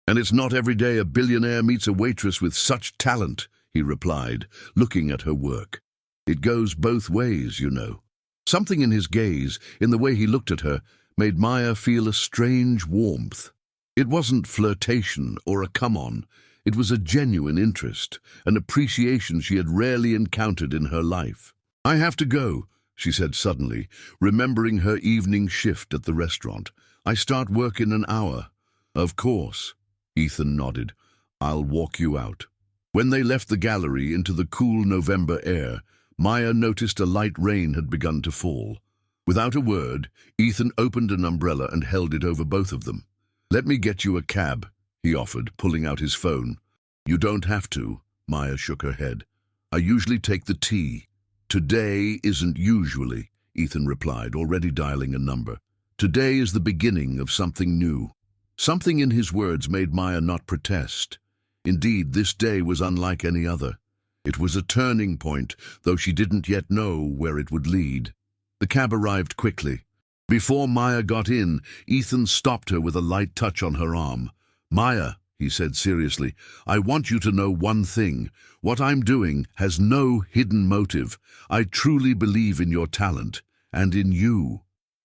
And it's not every day a billionaire meets a waitress with such talent, he replied, looking at her work. It goes both ways, you know. Something in his gaze, in the way he looked at her, made Maya feel a strange warmth. It wasn't flirtation or a come-on. It was a genuine interest, an appreciation she had rarely encountered in her life. "I have to go," she said suddenly, remembering her evening shift at the restaurant. "I start work in an hour." "Of course," Ethan nodded. "I'll walk you out." When they left the gallery into the cool November air, Maya noticed a light rain had begun to fall. Without a word, Ethan opened an umbrella and held it over both of them. "Let me get you a cab," he offered, pulling out his phone. "You don't have to," Maya shook her head. "I usually take the T." "Today isn't usually," Ethan replied, already dialing a number. "Today is the beginning of something new." Something in his words made Maya not protest. Indeed, this day was unlike any other. It was a turning point, though she didn't yet know where it would lead. The cab arrived quickly. Before Maya got in, Ethan stopped her with a light touch on her arm. "Maya," he said seriously, "I want you to know one thing. What I'm doing has no hidden motive. I truly believe in your talent, and in you."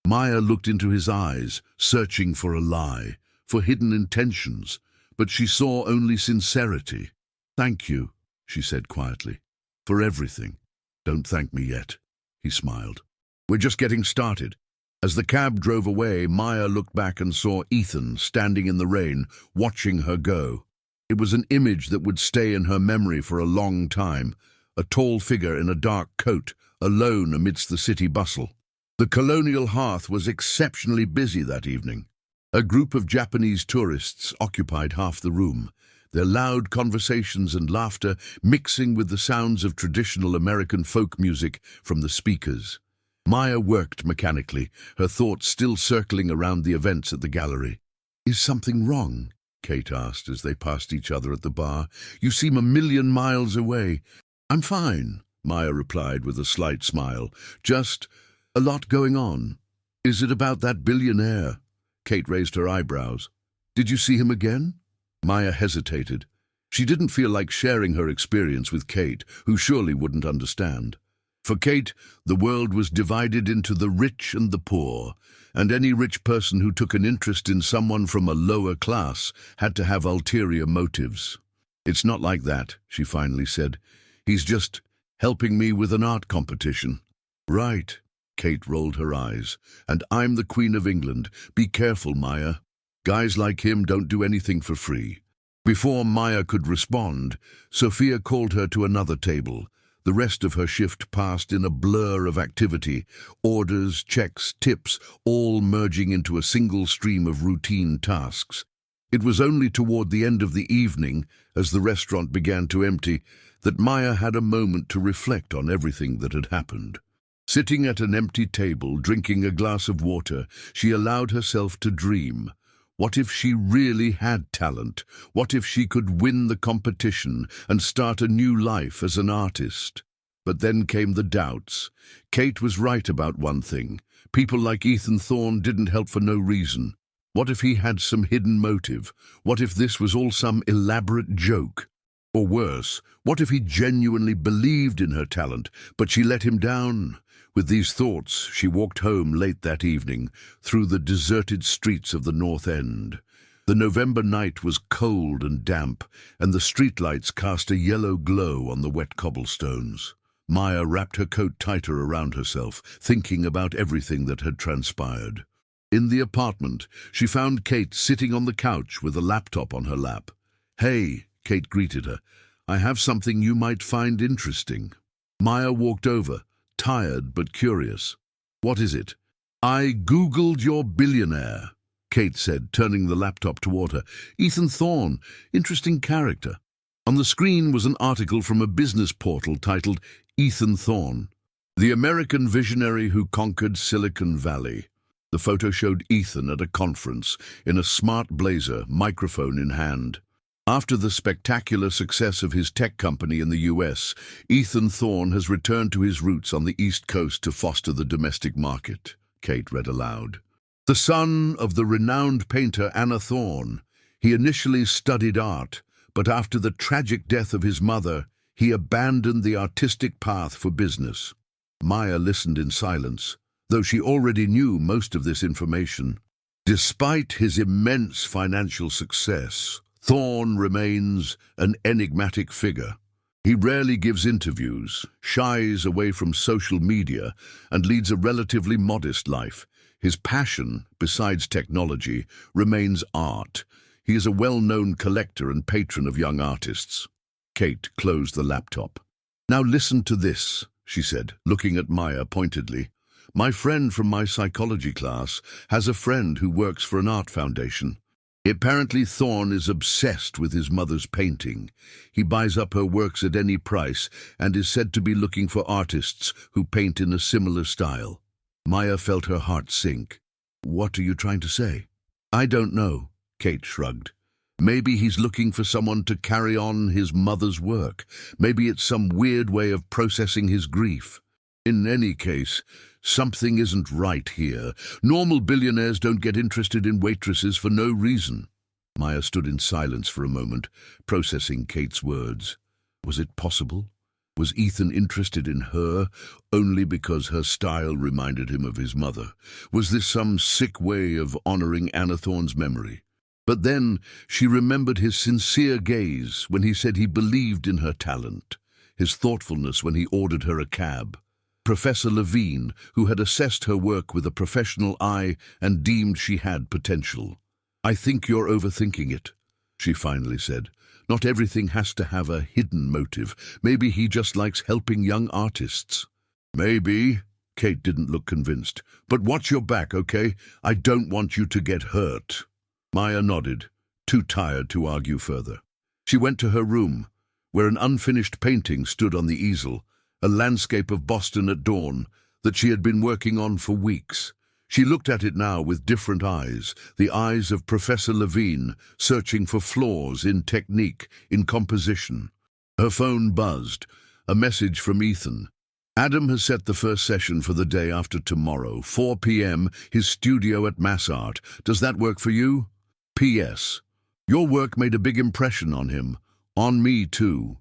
Maya looked into his eyes, searching for a lie, for hidden intentions, but she saw only sincerity. "Thank you," she said quietly, "for everything." "Don't thank me yet," he smiled. "We're just getting started." As the cab drove away, Maya looked back and saw Ethan standing in the rain, watching her go. It was an image that would stay in her memory for a long time, a tall figure in a dark coat, alone amidst the city bustle. The colonial hearth was exceptionally busy that evening. A group of Japanese tourists occupied half the room, their loud conversations and laughter mixing with the sounds of traditional American folk music from the speakers. Maya worked mechanically, her thoughts still circling around the events at the gallery. "Is something wrong?" Kate asked as they passed each other at the bar. "You seem a million miles away." "I'm fine," Maya replied with a slight smile. "Just a lot going on." "Is it about that billionaire?" Kate raised her eyebrows. "Did you see him again?" Maya hesitated. She didn't feel like sharing her experience with Kate, who surely wouldn't understand. For Kate, the world was divided into the rich and the poor, and any rich person who took an interest in someone from a lower class had to have ulterior motives. "It's not like that," she finally said. "He's just helping me with an art competition." "Right," Kate rolled her eyes. "And I'm the Queen of England. Be careful, Maya. Guys like him don't do anything for free." Before Maya could respond, Sophia called her to another table. The rest of her shift passed in a blur of activity, orders, checks, tips, all merging into a single stream of routine tasks. It was only toward the end of the evening, as the restaurant began to empty, that Maya had a moment to reflect on everything that had happened. Sitting at an empty table, drinking a glass of water, she allowed herself to dream. What if she really had talent? What if she could win the competition and start a new life as an artist? But then came the doubts. Kate was right about one thing. People like Ethan Thorne didn't help for no reason. What if he had some hidden motive? What if this was all some elaborate joke? Or worse, what if he genuinely believed in her talent, but she let him down? With these thoughts, she walked home late that evening, through the deserted streets of the North End. The November night was cold and damp, and the streetlights cast a yellow glow on the wet cobblestones. Maya wrapped her coat tighter around herself, thinking about everything that had transpired. In the apartment, she found Kate sitting on the couch with a laptop on her lap. "Hey," Kate greeted her, "I have something you might find interesting." Maya walked over, tired but curious. "What is it?" "I Googled your billionaire," Kate said, turning the laptop toward her. "Ethan Thorne, interesting character." On the screen was an article from a business portal titled Ethan Thorne, the American visionary who conquered Silicon Valley. The photo showed Ethan at a conference, in a smart blazer, microphone in hand. After the spectacular success of his tech company in the US, Ethan Thorne has returned to his roots on the East Coast to foster the domestic market, Kate read aloud. The son of the renowned painter Anna Thorne, he initially studied art, but after the tragic death of his mother, he abandoned the artistic path for business. Maya listened in silence, though she already knew most of this information. Despite his immense financial success, Thorne remains an enigmatic figure. He rarely gives interviews, shies away from social media, and leads a relatively modest life. His passion, besides technology, remains art. He is a well-known collector and patron of young artists. Kate closed the laptop. "Now listen to this," she said, looking at Maya pointedly. "My friend from my psychology class has a friend who works for an art foundation. Apparently Thorne is obsessed with his mother's painting. He buys up her works at any price and is said to be looking for artists who paint in a similar style." Maya felt her heart sink. "What are you trying to say?" "I don't know," Kate shrugged. "Maybe he's looking for someone to carry on his mother's work. Maybe it's some weird way of processing his grief. In any case, something isn't right here. Normal billionaires don't get interested in waitresses for no reason." Maya stood in silence for a moment, processing Kate's words. Was it possible? Was Ethan interested in her only because her style reminded him of his mother? Was this some sick way of honoring Anna Thorne's memory? But then she remembered his sincere gaze when he said he believed in her talent, his thoughtfulness when he ordered her a cab. Professor Levine, who had assessed her work with a professional eye and deemed she had potential. "I think you're overthinking it," she finally said. "Not everything has to have a hidden motive. Maybe he just likes helping young artists." "Maybe." Kate didn't look convinced. "But watch your back, okay? I don't want you to get hurt." Maya nodded, too tired to argue further. She went to her room, where an unfinished painting stood on the easel, a landscape of Boston at dawn that she had been working on for weeks. She looked at it now with different eyes, the eyes of Professor Levine, searching for flaws in technique, in composition. Her phone buzzed, a message from Ethan. "Adam has set the first session for the day after tomorrow, 4 p.m., his studio at MassArt. Does that work for you? P.S. Your work made a big impression on him. On me, too."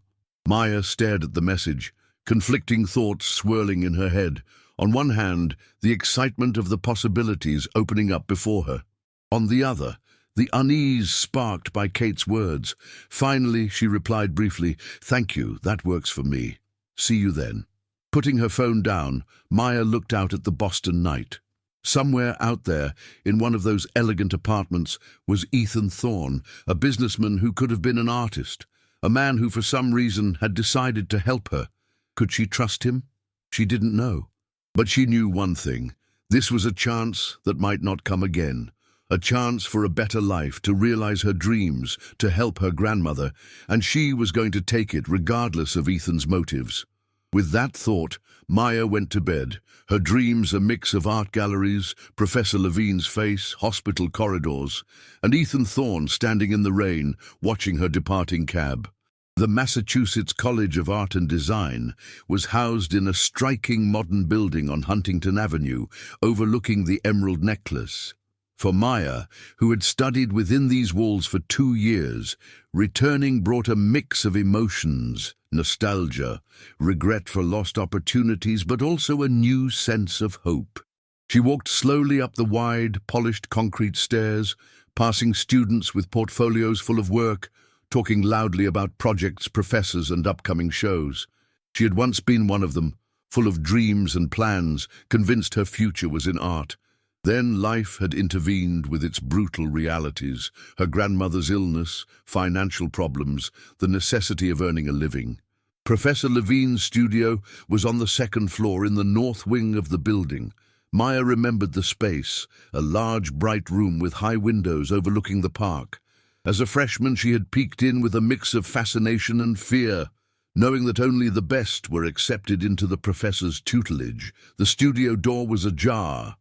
Maya stared at the message, conflicting thoughts swirling in her head. On one hand, the excitement of the possibilities opening up before her. On the other, the unease sparked by Kate's words. Finally, she replied briefly, "Thank you, that works for me. See you then." Putting her phone down, Maya looked out at the Boston night. Somewhere out there, in one of those elegant apartments, was Ethan Thorne, a businessman who could have been an artist, a man who for some reason had decided to help her. Could she trust him? She didn't know. But she knew one thing. This was a chance that might not come again. A chance for a better life, to realize her dreams, to help her grandmother, and she was going to take it regardless of Ethan's motives. With that thought, Maya went to bed, her dreams a mix of art galleries, Professor Levine's face, hospital corridors, and Ethan Thorne standing in the rain, watching her departing cab. The Massachusetts College of Art and Design was housed in a striking modern building on Huntington Avenue, overlooking the Emerald Necklace. For Maya, who had studied within these walls for 2 years, returning brought a mix of emotions, nostalgia, regret for lost opportunities, but also a new sense of hope. She walked slowly up the wide, polished concrete stairs, passing students with portfolios full of work, talking loudly about projects, professors, and upcoming shows. She had once been one of them, full of dreams and plans, convinced her future was in art. Then life had intervened with its brutal realities, her grandmother's illness, financial problems, the necessity of earning a living. Professor Levine's studio was on the second floor in the north wing of the building. Maya remembered the space, a large, bright room with high windows overlooking the park. As a freshman, she had peeked in with a mix of fascination and fear, knowing that only the best were accepted into the professor's tutelage. The studio door was ajar.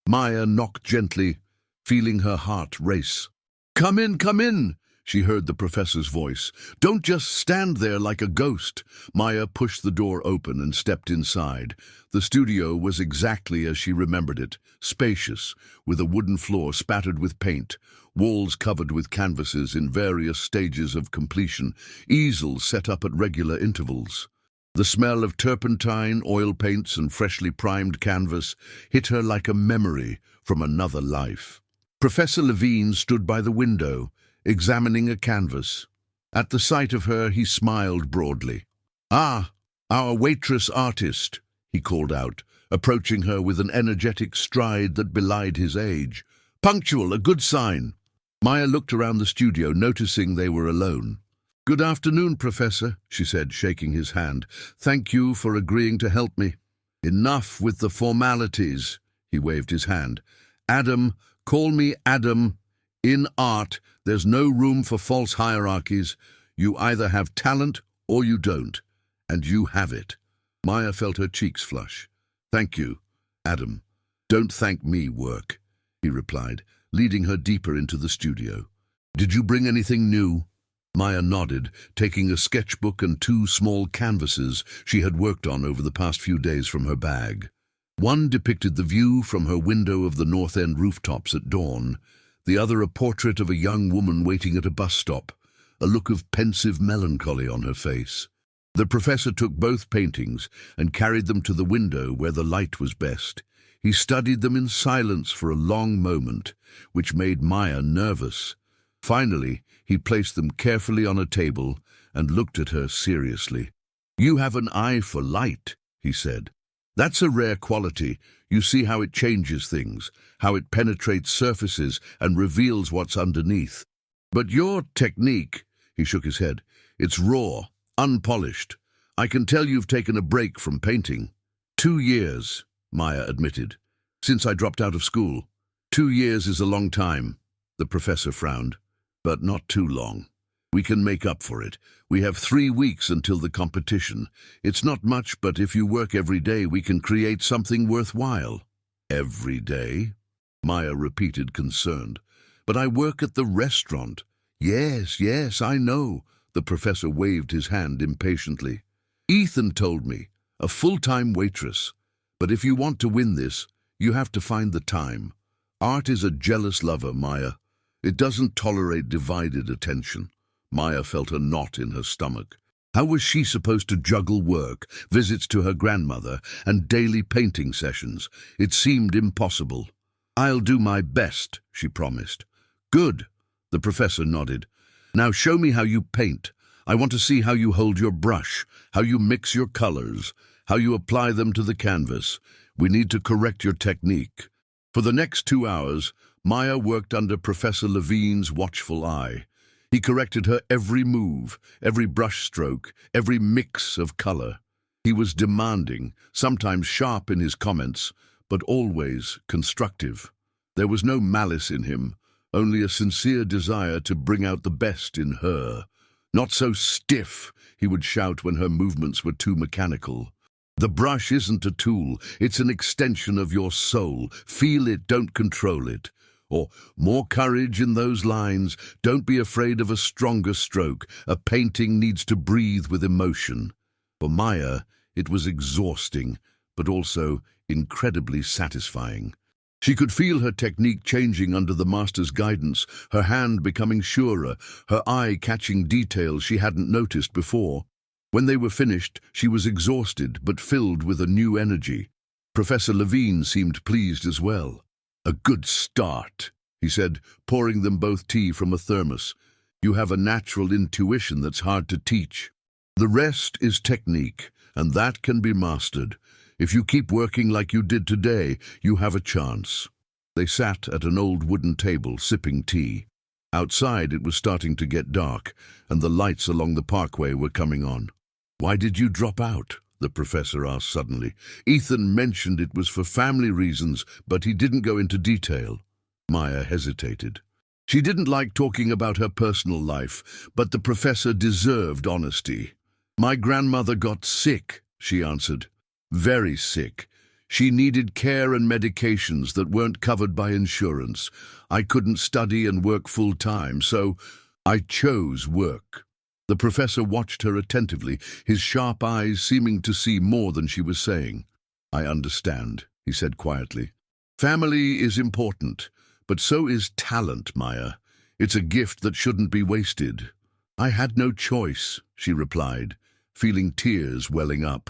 Maya knocked gently, feeling her heart race. Come in," she heard the professor's voice. "Don't just stand there like a ghost." Maya pushed the door open and stepped inside. The studio was exactly as she remembered it, spacious, with a wooden floor spattered with paint, walls covered with canvases in various stages of completion, easels set up at regular intervals. The smell of turpentine, oil paints, and freshly primed canvas hit her like a memory from another life. Professor Levine stood by the window, examining a canvas. At the sight of her, he smiled broadly. "Ah, our waitress artist," he called out, approaching her with an energetic stride that belied his age. "Punctual, a good sign." Maya looked around the studio, noticing they were alone. "Good afternoon, Professor," she said, shaking his hand. "Thank you for agreeing to help me." "Enough with the formalities," he waved his hand. "Adam, call me Adam. In art, there's no room for false hierarchies. You either have talent or you don't, and you have it." Maya felt her cheeks flush. "Thank you, Adam. Don't thank me, work," he replied, leading her deeper into the studio. "Did you bring anything new?" Maya nodded, taking a sketchbook and 2 small canvases she had worked on over the past few days from her bag. One depicted the view from her window of the North End rooftops at dawn, the other a portrait of a young woman waiting at a bus stop, a look of pensive melancholy on her face. The professor took both paintings and carried them to the window where the light was best. He studied them in silence for a long moment, which made Maya nervous. Finally, he placed them carefully on a table and looked at her seriously. "You have an eye for light," he said. "That's a rare quality. You see how it changes things, how it penetrates surfaces and reveals what's underneath. But your technique," he shook his head, "it's raw, unpolished. I can tell you've taken a break from painting." 2 years, Maya admitted, "since I dropped out of school." 2 years is a long time, the professor frowned, "but not too long. We can make up for it. We have 3 weeks until the competition. It's not much, but if you work every day, we can create something worthwhile." "Every day?" Maya repeated, concerned. "But I work at the restaurant." Yes, I know." The professor waved his hand impatiently. "Ethan told me, a full-time waitress. But if you want to win this, you have to find the time. Art is a jealous lover, Maya. It doesn't tolerate divided attention." Maya felt a knot in her stomach. How was she supposed to juggle work, visits to her grandmother, and daily painting sessions? It seemed impossible. "I'll do my best," she promised. "Good," the professor nodded. "Now show me how you paint. I want to see how you hold your brush, how you mix your colors, how you apply them to the canvas. We need to correct your technique." For the next 2 hours, Maya worked under Professor Levine's watchful eye. He corrected her every move, every brush stroke, every mix of color. He was demanding, sometimes sharp in his comments, but always constructive. There was no malice in him, only a sincere desire to bring out the best in her. "Not so stiff," he would shout when her movements were too mechanical. "The brush isn't a tool, it's an extension of your soul. Feel it, don't control it." Or, "More courage in those lines, don't be afraid of a stronger stroke. A painting needs to breathe with emotion." For Maya, it was exhausting, but also incredibly satisfying. She could feel her technique changing under the master's guidance, her hand becoming surer, her eye catching details she hadn't noticed before. When they were finished, she was exhausted but filled with a new energy. Professor Levine seemed pleased as well. "A good start," he said, pouring them both tea from a thermos. "You have a natural intuition that's hard to teach. The rest is technique, and that can be mastered. If you keep working like you did today, you have a chance." They sat at an old wooden table, sipping tea. Outside it was starting to get dark, and the lights along the parkway were coming on. "Why did you drop out?" the professor asked suddenly. "Ethan mentioned it was for family reasons, but he didn't go into detail." Maya hesitated. She didn't like talking about her personal life, but the professor deserved honesty. "My grandmother got sick," she answered. "Very sick. She needed care and medications that weren't covered by insurance. I couldn't study and work full-time, so I chose work." The professor watched her attentively, his sharp eyes seeming to see more than she was saying. "I understand," he said quietly. "Family is important, but so is talent, Maya. It's a gift that shouldn't be wasted." "I had no choice," she replied, feeling tears welling up.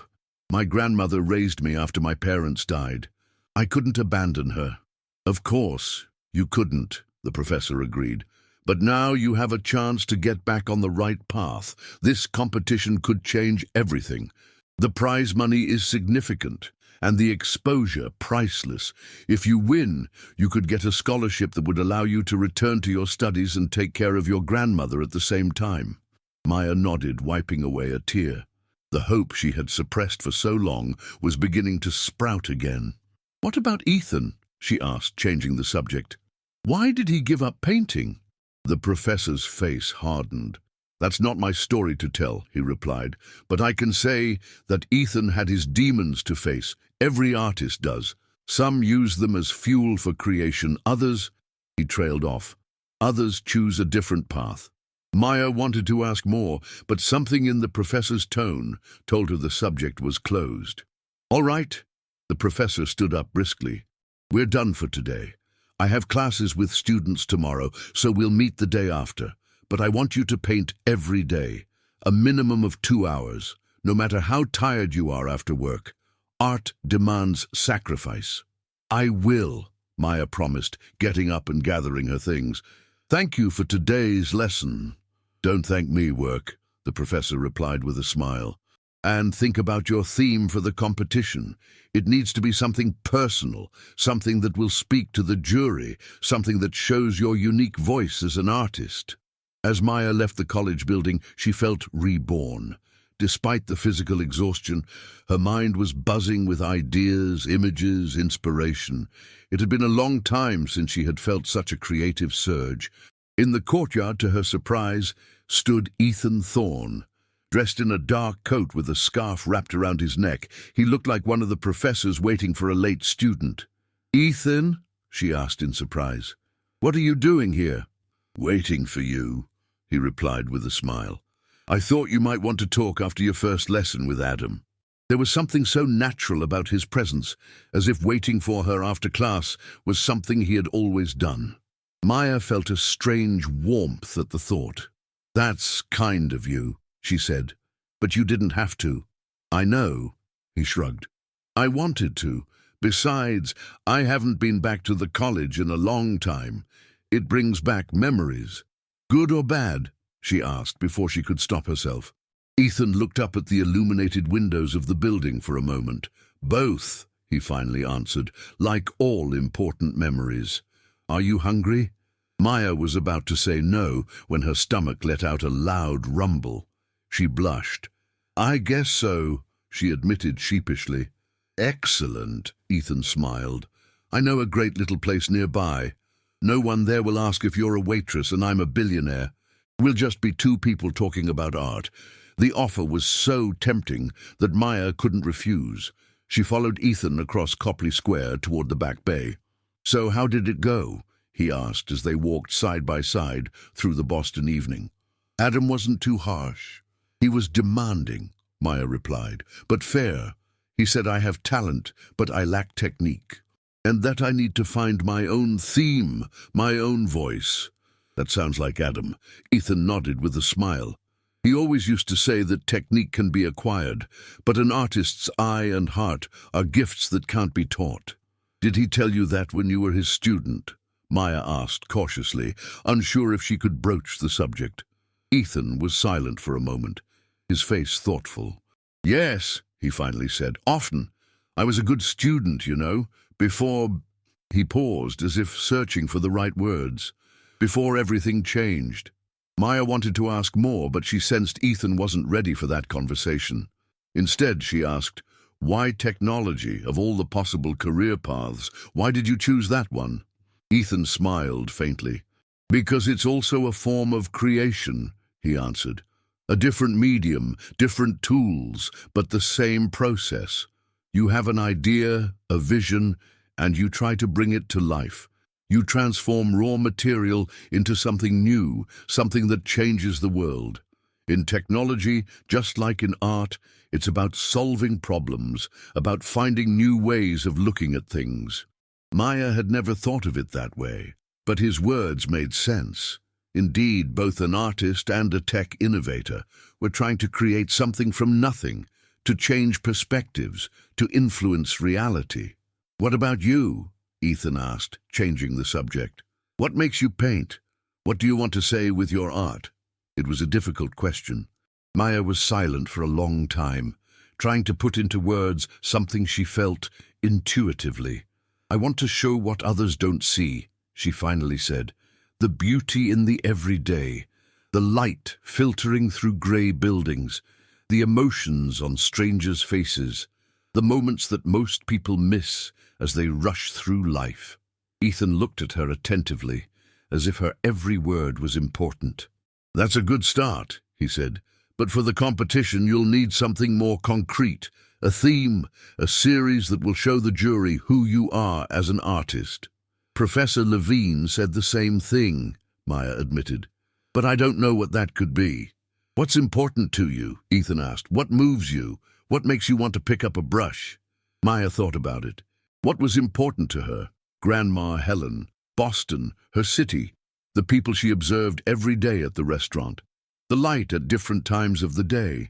My grandmother raised me after my parents died. I couldn't abandon her. Of course, you couldn't, the professor agreed. But now you have a chance to get back on the right path. This competition could change everything. The prize money is significant, and the exposure priceless. If you win, you could get a scholarship that would allow you to return to your studies and take care of your grandmother at the same time. Maya nodded, wiping away a tear. The hope she had suppressed for so long was beginning to sprout again. "What about Ethan?" she asked, changing the subject. "Why did he give up painting?" The professor's face hardened. "That's not my story to tell," he replied, "but I can say that Ethan had his demons to face. Every artist does. Some use them as fuel for creation. Others," he trailed off, "others choose a different path." Maya wanted to ask more, but something in the professor's tone told her the subject was closed. "All right." The professor stood up briskly. "We're done for today. I have classes with students tomorrow, so we'll meet the day after. But I want you to paint every day, a minimum of 2 hours, no matter how tired you are after work. Art demands sacrifice." "I will," Maya promised, getting up and gathering her things. "Thank you for today's lesson." "Don't thank me, work," the professor replied with a smile. "And think about your theme for the competition. It needs to be something personal, something that will speak to the jury, something that shows your unique voice as an artist." As Maya left the college building, she felt reborn. Despite the physical exhaustion, her mind was buzzing with ideas, images, inspiration. It had been a long time since she had felt such a creative surge. In the courtyard, to her surprise, stood Ethan Thorne. Dressed in a dark coat with a scarf wrapped around his neck, he looked like one of the professors waiting for a late student. "Ethan?" she asked in surprise. "What are you doing here?" "Waiting for you," he replied with a smile. "I thought you might want to talk after your first lesson with Adam." There was something so natural about his presence, as if waiting for her after class was something he had always done. Maya felt a strange warmth at the thought. "That's kind of you," she said, "but you didn't have to." "I know," he shrugged. "I wanted to. Besides, I haven't been back to the college in a long time. It brings back memories." "Good or bad?" she asked before she could stop herself. Ethan looked up at the illuminated windows of the building for a moment. "Both," he finally answered, "like all important memories." "Are you hungry?" Maya was about to say no when her stomach let out a loud rumble. She blushed. "I guess so," she admitted sheepishly. "Excellent," Ethan smiled. "I know a great little place nearby. No one there will ask if you're a waitress and I'm a billionaire. We'll just be two people talking about art." The offer was so tempting that Maya couldn't refuse. She followed Ethan across Copley Square toward the Back Bay. "So how did it go?" he asked as they walked side by side through the Boston evening. "Adam wasn't too harsh. He was demanding," Maya replied, "but fair. He said I have talent, but I lack technique, and that I need to find my own theme, my own voice." "That sounds like Adam." Ethan nodded with a smile. "He always used to say that technique can be acquired, but an artist's eye and heart are gifts that can't be taught." "Did he tell you that when you were his student?" Maya asked cautiously, unsure if she could broach the subject. Ethan was silent for a moment, his face thoughtful. "Yes," he finally said, "often. I was a good student, you know, before—" He paused as if searching for the right words. "Before everything changed." Maya wanted to ask more, but she sensed Ethan wasn't ready for that conversation. Instead, she asked, "Why technology? Of all the possible career paths, why did you choose that one?" Ethan smiled faintly. "Because it's also a form of creation," he answered. "A different medium, different tools, but the same process. You have an idea, a vision, and you try to bring it to life. You transform raw material into something new, something that changes the world. In technology, just like in art, it's about solving problems, about finding new ways of looking at things." Maya had never thought of it that way, but his words made sense. Indeed, both an artist and a tech innovator were trying to create something from nothing, to change perspectives, to influence reality. "What about you?" Ethan asked, changing the subject. "What makes you paint? What do you want to say with your art?" It was a difficult question. Maya was silent for a long time, trying to put into words something she felt intuitively. "I want to show what others don't see," she finally said. "The beauty in the everyday, the light filtering through grey buildings, the emotions on strangers' faces, the moments that most people miss as they rush through life." Ethan looked at her attentively, as if her every word was important. "That's a good start," he said. "But for the competition, you'll need something more concrete, a theme, a series that will show the jury who you are as an artist." "Professor Levine said the same thing," Maya admitted. "But I don't know what that could be." "What's important to you?" Ethan asked. "What moves you? What makes you want to pick up a brush?" Maya thought about it. What was important to her? Grandma Helen, Boston, her city, the people she observed every day at the restaurant, the light at different times of the day,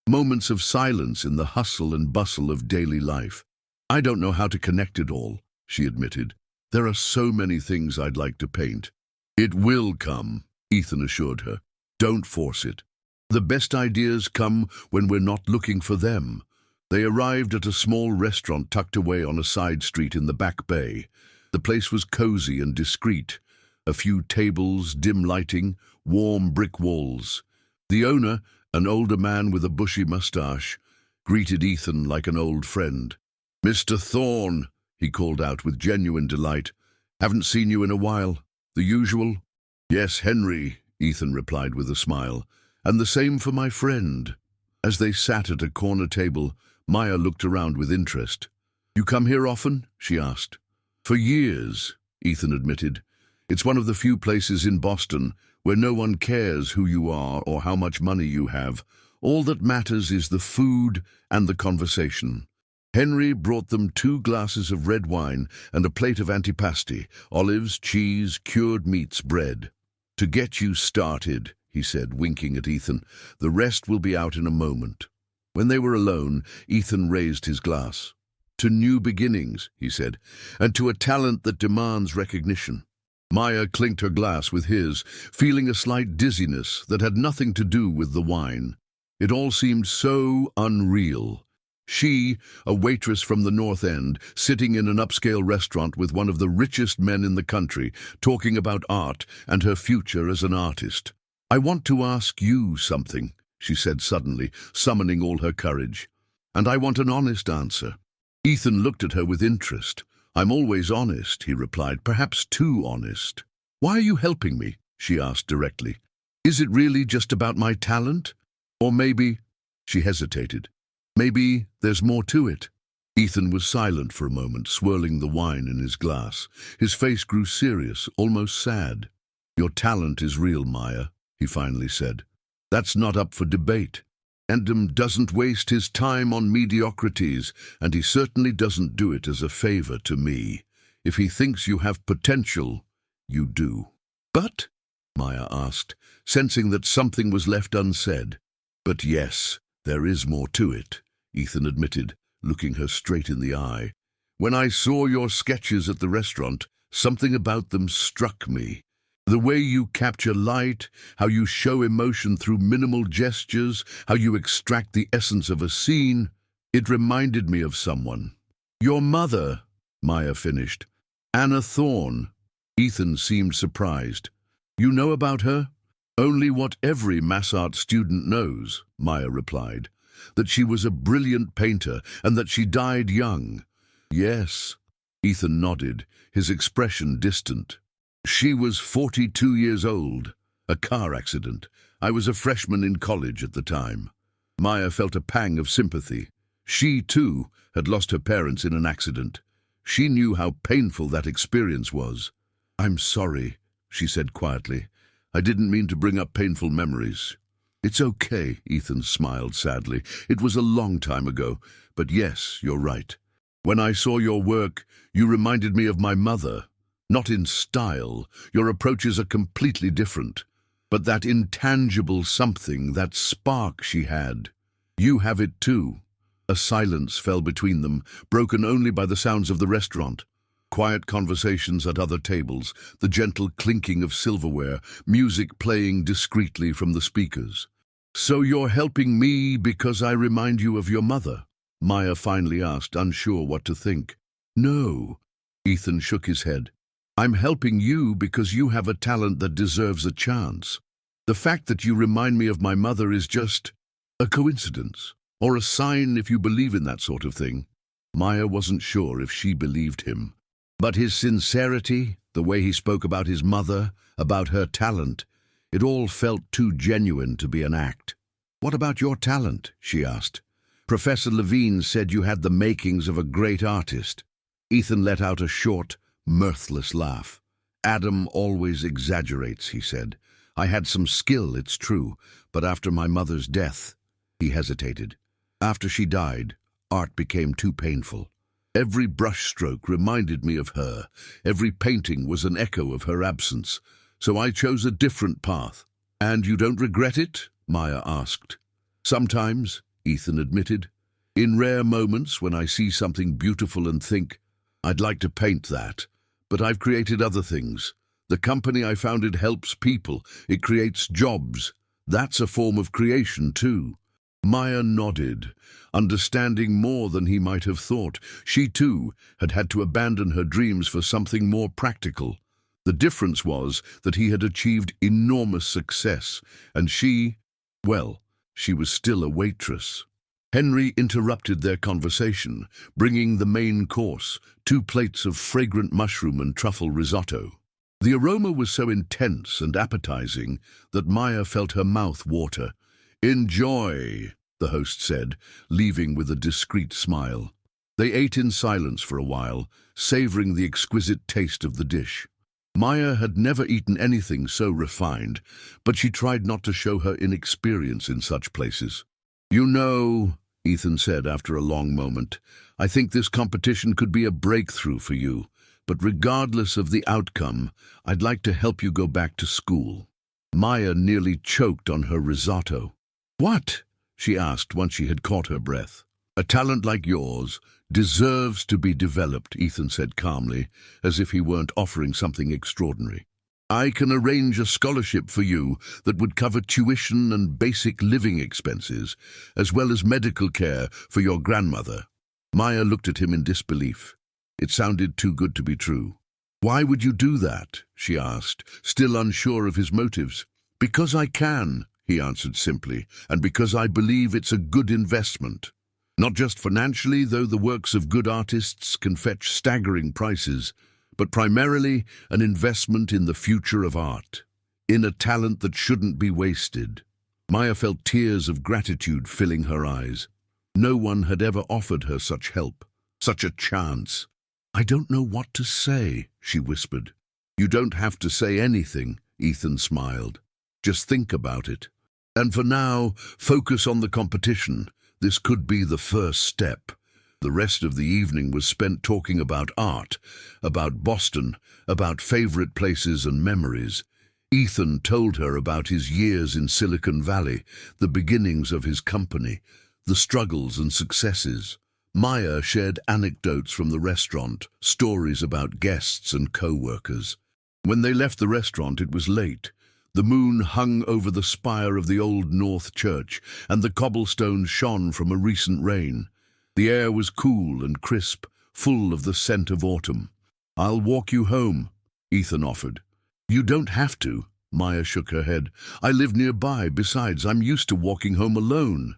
moments of silence in the hustle and bustle of daily life. "I don't know how to connect it all," she admitted. "There are so many things I'd like to paint." "It will come," Ethan assured her. "Don't force it. The best ideas come when we're not looking for them." They arrived at a small restaurant tucked away on a side street in the Back Bay. The place was cozy and discreet. A few tables, dim lighting, warm brick walls. The owner, an older man with a bushy mustache, greeted Ethan like an old friend. "Mr. Thorne," he called out with genuine delight. "Haven't seen you in a while. The usual?" "Yes, Henry," Ethan replied with a smile. "And the same for my friend." As they sat at a corner table, Maya looked around with interest. "You come here often?" she asked. "For years," Ethan admitted. "It's one of the few places in Boston where no one cares who you are or how much money you have. All that matters is the food and the conversation." Henry brought them 2 glasses of red wine and a plate of antipasti, olives, cheese, cured meats, bread. "To get you started," he said, winking at Ethan. "The rest will be out in a moment." When they were alone, Ethan raised his glass. "To new beginnings," he said, "and to a talent that demands recognition." Maya clinked her glass with his, feeling a slight dizziness that had nothing to do with the wine. It all seemed so unreal. She, a waitress from the North End, sitting in an upscale restaurant with one of the richest men in the country, talking about art and her future as an artist. "I want to ask you something," she said suddenly, summoning all her courage. "And I want an honest answer." Ethan looked at her with interest. "I'm always honest," he replied, "perhaps too honest." "Why are you helping me?" she asked directly. "Is it really just about my talent? Or maybe—" she hesitated. "Maybe there's more to it." Ethan was silent for a moment, swirling the wine in his glass. His face grew serious, almost sad. "Your talent is real, Maya," he finally said. "That's not up for debate. Endem doesn't waste his time on mediocrities, and he certainly doesn't do it as a favor to me. If he thinks you have potential, you do." "But?" Maya asked, sensing that something was left unsaid. "But yes, there is more to it," Ethan admitted, looking her straight in the eye. "When I saw your sketches at the restaurant, something about them struck me. The way you capture light, how you show emotion through minimal gestures, how you extract the essence of a scene, it reminded me of someone." "Your mother," Maya finished. "Anna Thorne." Ethan seemed surprised. "You know about her?" "Only what every mass art student knows," Maya replied. "That she was a brilliant painter and that she died young." "Yes." Ethan nodded, his expression distant. "She was 42 years old. A car accident. I was a freshman in college at the time." Maya felt a pang of sympathy. She, too, had lost her parents in an accident. She knew how painful that experience was. "I'm sorry," she said quietly. "I didn't mean to bring up painful memories." "It's okay," Ethan smiled sadly. "It was a long time ago, but yes, you're right. When I saw your work, you reminded me of my mother. Not in style. Your approaches are completely different. but that intangible something, that spark she had. You have it too. A silence fell between them, broken only by the sounds of the restaurant. Quiet conversations at other tables, the gentle clinking of silverware, music playing discreetly from the speakers. "So you're helping me because I remind you of your mother?" Maya finally asked, unsure what to think. "No," Ethan shook his head. "I'm helping you because you have a talent that deserves a chance. The fact that you remind me of my mother is just a coincidence, or a sign if you believe in that sort of thing." Maya wasn't sure if she believed him. But his sincerity, the way he spoke about his mother, about her talent, it all felt too genuine to be an act. "What about your talent?" she asked. "Professor Levine said you had the makings of a great artist." Ethan let out a short, mirthless laugh. "Adam always exaggerates," he said. "I had some skill, it's true, but after my mother's death—" He hesitated. "After she died, art became too painful. Every brushstroke reminded me of her. Every painting was an echo of her absence. So I chose a different path." "And you don't regret it?" Maya asked. "Sometimes," Ethan admitted. "In rare moments when I see something beautiful and think, I'd like to paint that. But I've created other things. The company I founded helps people. It creates jobs. That's a form of creation too." Maya nodded, understanding more than he might have thought. She too had had to abandon her dreams for something more practical. The difference was that he had achieved enormous success, and she, well, she was still a waitress. Henry interrupted their conversation, bringing the main course, 2 plates of fragrant mushroom and truffle risotto. The aroma was so intense and appetizing that Maya felt her mouth water. "Enjoy," the host said, leaving with a discreet smile. They ate in silence for a while, savoring the exquisite taste of the dish. Maya had never eaten anything so refined, but she tried not to show her inexperience in such places. "You know," Ethan said after a long moment, "I think this competition could be a breakthrough for you, but regardless of the outcome, I'd like to help you go back to school." Maya nearly choked on her risotto. "What?" she asked once she had caught her breath. "A talent like yours deserves to be developed," Ethan said calmly, as if he weren't offering something extraordinary. "I can arrange a scholarship for you that would cover tuition and basic living expenses, as well as medical care for your grandmother." Maya looked at him in disbelief. It sounded too good to be true. "Why would you do that?" she asked, still unsure of his motives. "Because I can," he answered simply, "and because I believe it's a good investment. Not just financially, though the works of good artists can fetch staggering prices, but primarily an investment in the future of art, in a talent that shouldn't be wasted." Maya felt tears of gratitude filling her eyes. No one had ever offered her such help, such a chance. "I don't know what to say," she whispered. "You don't have to say anything," Ethan smiled. "Just think about it. And for now, focus on the competition. This could be the first step." The rest of the evening was spent talking about art, about Boston, about favorite places and memories. Ethan told her about his years in Silicon Valley, the beginnings of his company, the struggles and successes. Maya shared anecdotes from the restaurant, stories about guests and co-workers. When they left the restaurant, it was late. The moon hung over the spire of the Old North Church, and the cobblestones shone from a recent rain. The air was cool and crisp, full of the scent of autumn. "I'll walk you home," Ethan offered. "You don't have to," Maya shook her head. "I live nearby. Besides, I'm used to walking home alone."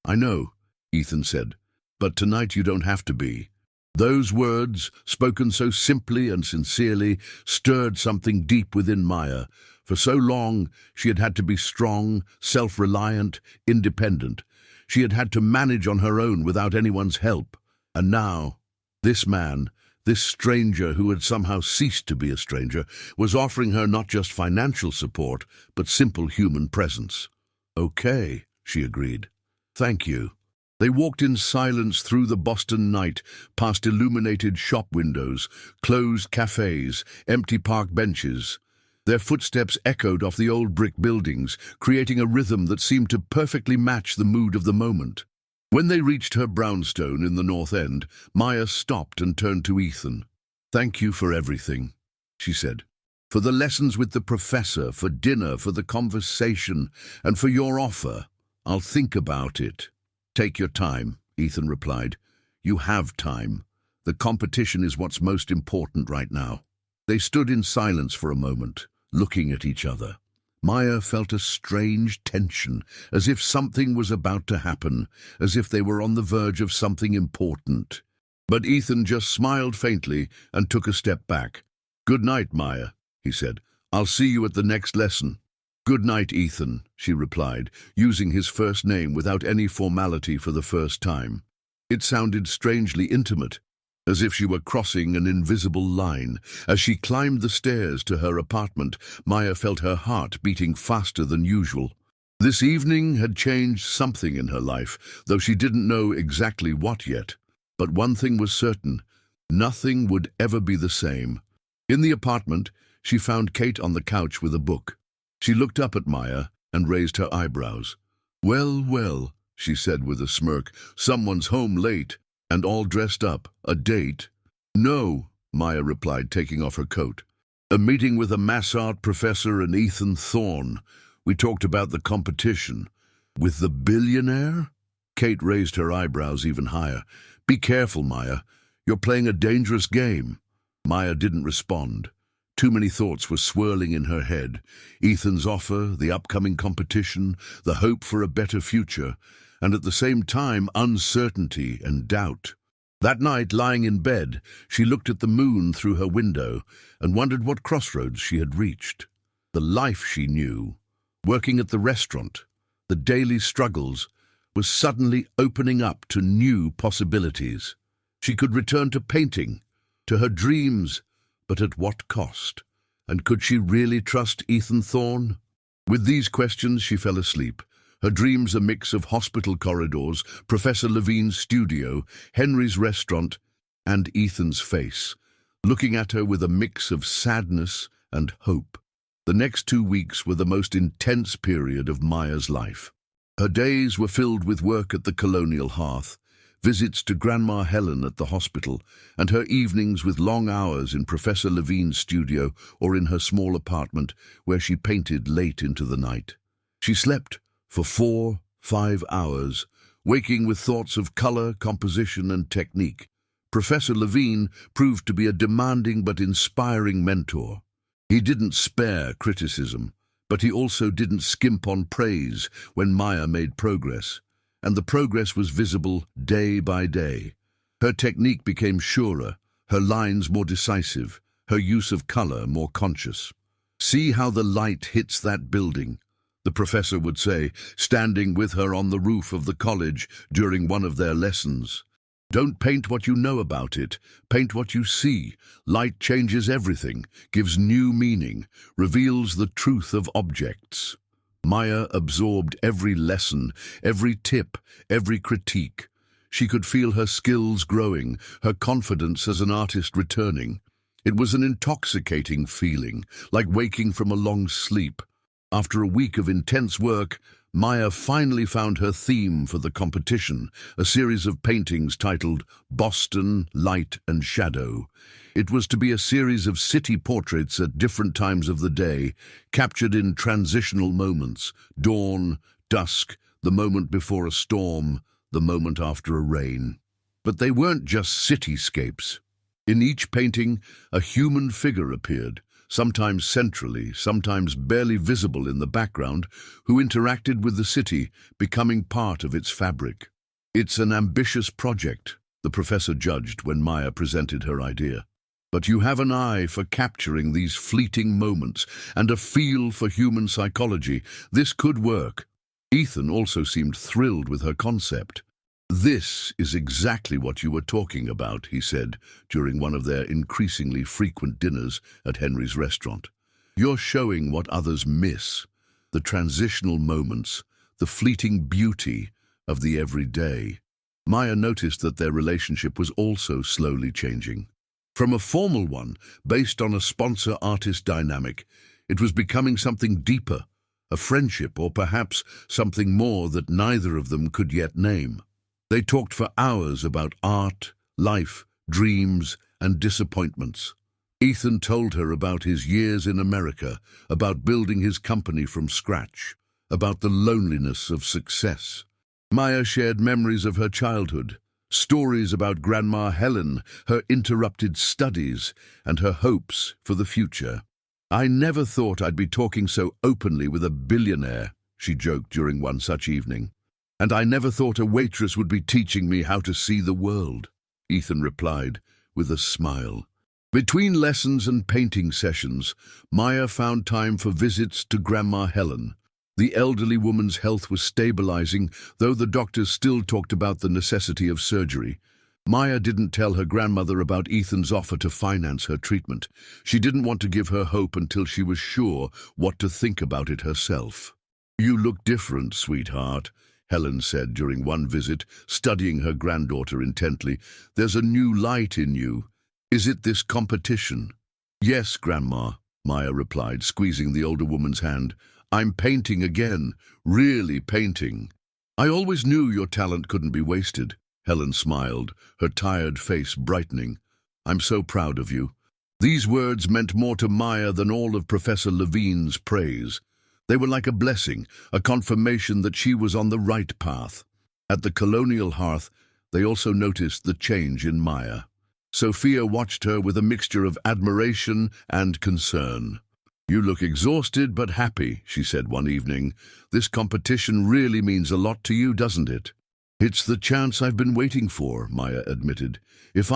"I know," Ethan said, "but tonight you don't have to be." Those words, spoken so simply and sincerely, stirred something deep within Maya. For so long, she had had to be strong, self-reliant, independent. She had had to manage on her own without anyone's help. And now, this man, this stranger who had somehow ceased to be a stranger, was offering her not just financial support, but simple human presence. "Okay," she agreed. "Thank you." They walked in silence through the Boston night, past illuminated shop windows, closed cafes, empty park benches. Their footsteps echoed off the old brick buildings, creating a rhythm that seemed to perfectly match the mood of the moment. When they reached her brownstone in the North End, Maya stopped and turned to Ethan. "Thank you for everything," she said. "For the lessons with the professor, for dinner, for the conversation, and for your offer. I'll think about it." "Take your time," Ethan replied. "You have time. The competition is what's most important right now." They stood in silence for a moment, looking at each other. Maya felt a strange tension, as if something was about to happen, as if they were on the verge of something important. But Ethan just smiled faintly and took a step back. "Good night, Maya," he said. "I'll see you at the next lesson." "Good night, Ethan," she replied, using his first name without any formality for the first time. It sounded strangely intimate, as if she were crossing an invisible line. As she climbed the stairs to her apartment, Maya felt her heart beating faster than usual. This evening had changed something in her life, though she didn't know exactly what yet. But one thing was certain: nothing would ever be the same. In the apartment, she found Kate on the couch with a book. She looked up at Maya and raised her eyebrows. "Well, well," she said with a smirk, "someone's home late, and all dressed up. A date?" "No," Maya replied, taking off her coat. "A meeting with a mass art professor and Ethan Thorne. We talked about the competition." "With the billionaire?" Kate raised her eyebrows even higher. "Be careful, Maya. You're playing a dangerous game." Maya didn't respond. Too many thoughts were swirling in her head. Ethan's offer, the upcoming competition, the hope for a better future, and at the same time uncertainty and doubt. That night, lying in bed, she looked at the moon through her window and wondered what crossroads she had reached. The life she knew, working at the restaurant, the daily struggles, was suddenly opening up to new possibilities. She could return to painting, to her dreams, but at what cost? And could she really trust Ethan Thorne? With these questions, she fell asleep. Her dreams a mix of hospital corridors, Professor Levine's studio, Henry's restaurant, and Ethan's face, looking at her with a mix of sadness and hope. The next 2 weeks were the most intense period of Maya's life. Her days were filled with work at the colonial hearth, visits to Grandma Helen at the hospital, and her evenings with long hours in Professor Levine's studio or in her small apartment where she painted late into the night. She slept for 4-5 hours, waking with thoughts of color, composition, and technique. Professor Levine proved to be a demanding but inspiring mentor. He didn't spare criticism, but he also didn't skimp on praise when Maya made progress, and the progress was visible day by day. Her technique became surer, her lines more decisive, her use of color more conscious. "See how the light hits that building," the professor would say, standing with her on the roof of the college during one of their lessons. "Don't paint what you know about it, paint what you see. Light changes everything, gives new meaning, reveals the truth of objects." Maya absorbed every lesson, every tip, every critique. She could feel her skills growing, her confidence as an artist returning. It was an intoxicating feeling, like waking from a long sleep. After a week of intense work, Maya finally found her theme for the competition, a series of paintings titled Boston, Light and Shadow. It was to be a series of city portraits at different times of the day, captured in transitional moments: dawn, dusk, the moment before a storm, the moment after a rain. But they weren't just cityscapes. In each painting, a human figure appeared, sometimes centrally, sometimes barely visible in the background, who interacted with the city, becoming part of its fabric. "It's an ambitious project," the professor judged when Maya presented her idea. "But you have an eye for capturing these fleeting moments and a feel for human psychology. This could work." Ethan also seemed thrilled with her concept. "This is exactly what you were talking about," he said during one of their increasingly frequent dinners at Henry's restaurant. "You're showing what others miss, the transitional moments, the fleeting beauty of the everyday." Maya noticed that their relationship was also slowly changing. From a formal one, based on a sponsor-artist dynamic, It was becoming something deeper, a friendship, or perhaps something more that neither of them could yet name. They talked for hours about art, life, dreams, and disappointments. Ethan told her about his years in America, about building his company from scratch, about the loneliness of success. Maya shared memories of her childhood, stories about Grandma Helen, her interrupted studies, and her hopes for the future. "I never thought I'd be talking so openly with a billionaire," she joked during one such evening. "And I never thought a waitress would be teaching me how to see the world," Ethan replied with a smile. Between lessons and painting sessions, Maya found time for visits to Grandma Helen. The elderly woman's health was stabilizing, though the doctors still talked about the necessity of surgery. Maya didn't tell her grandmother about Ethan's offer to finance her treatment. She didn't want to give her hope until she was sure what to think about it herself. "You look different, sweetheart," Helen said during one visit, studying her granddaughter intently. "There's a new light in you. Is it this competition?" "Yes, Grandma," Maya replied, squeezing the older woman's hand. "I'm painting again, really painting." "I always knew your talent couldn't be wasted," Helen smiled, her tired face brightening. "I'm so proud of you." These words meant more to Maya than all of Professor Levine's praise. They were like a blessing, a confirmation that she was on the right path. At the colonial hearth, they also noticed the change in Maya. Sophia watched her with a mixture of admiration and concern. "You look exhausted but happy," she said one evening. "This competition really means a lot to you, doesn't it?" "It's the chance I've been waiting for," Maya admitted. If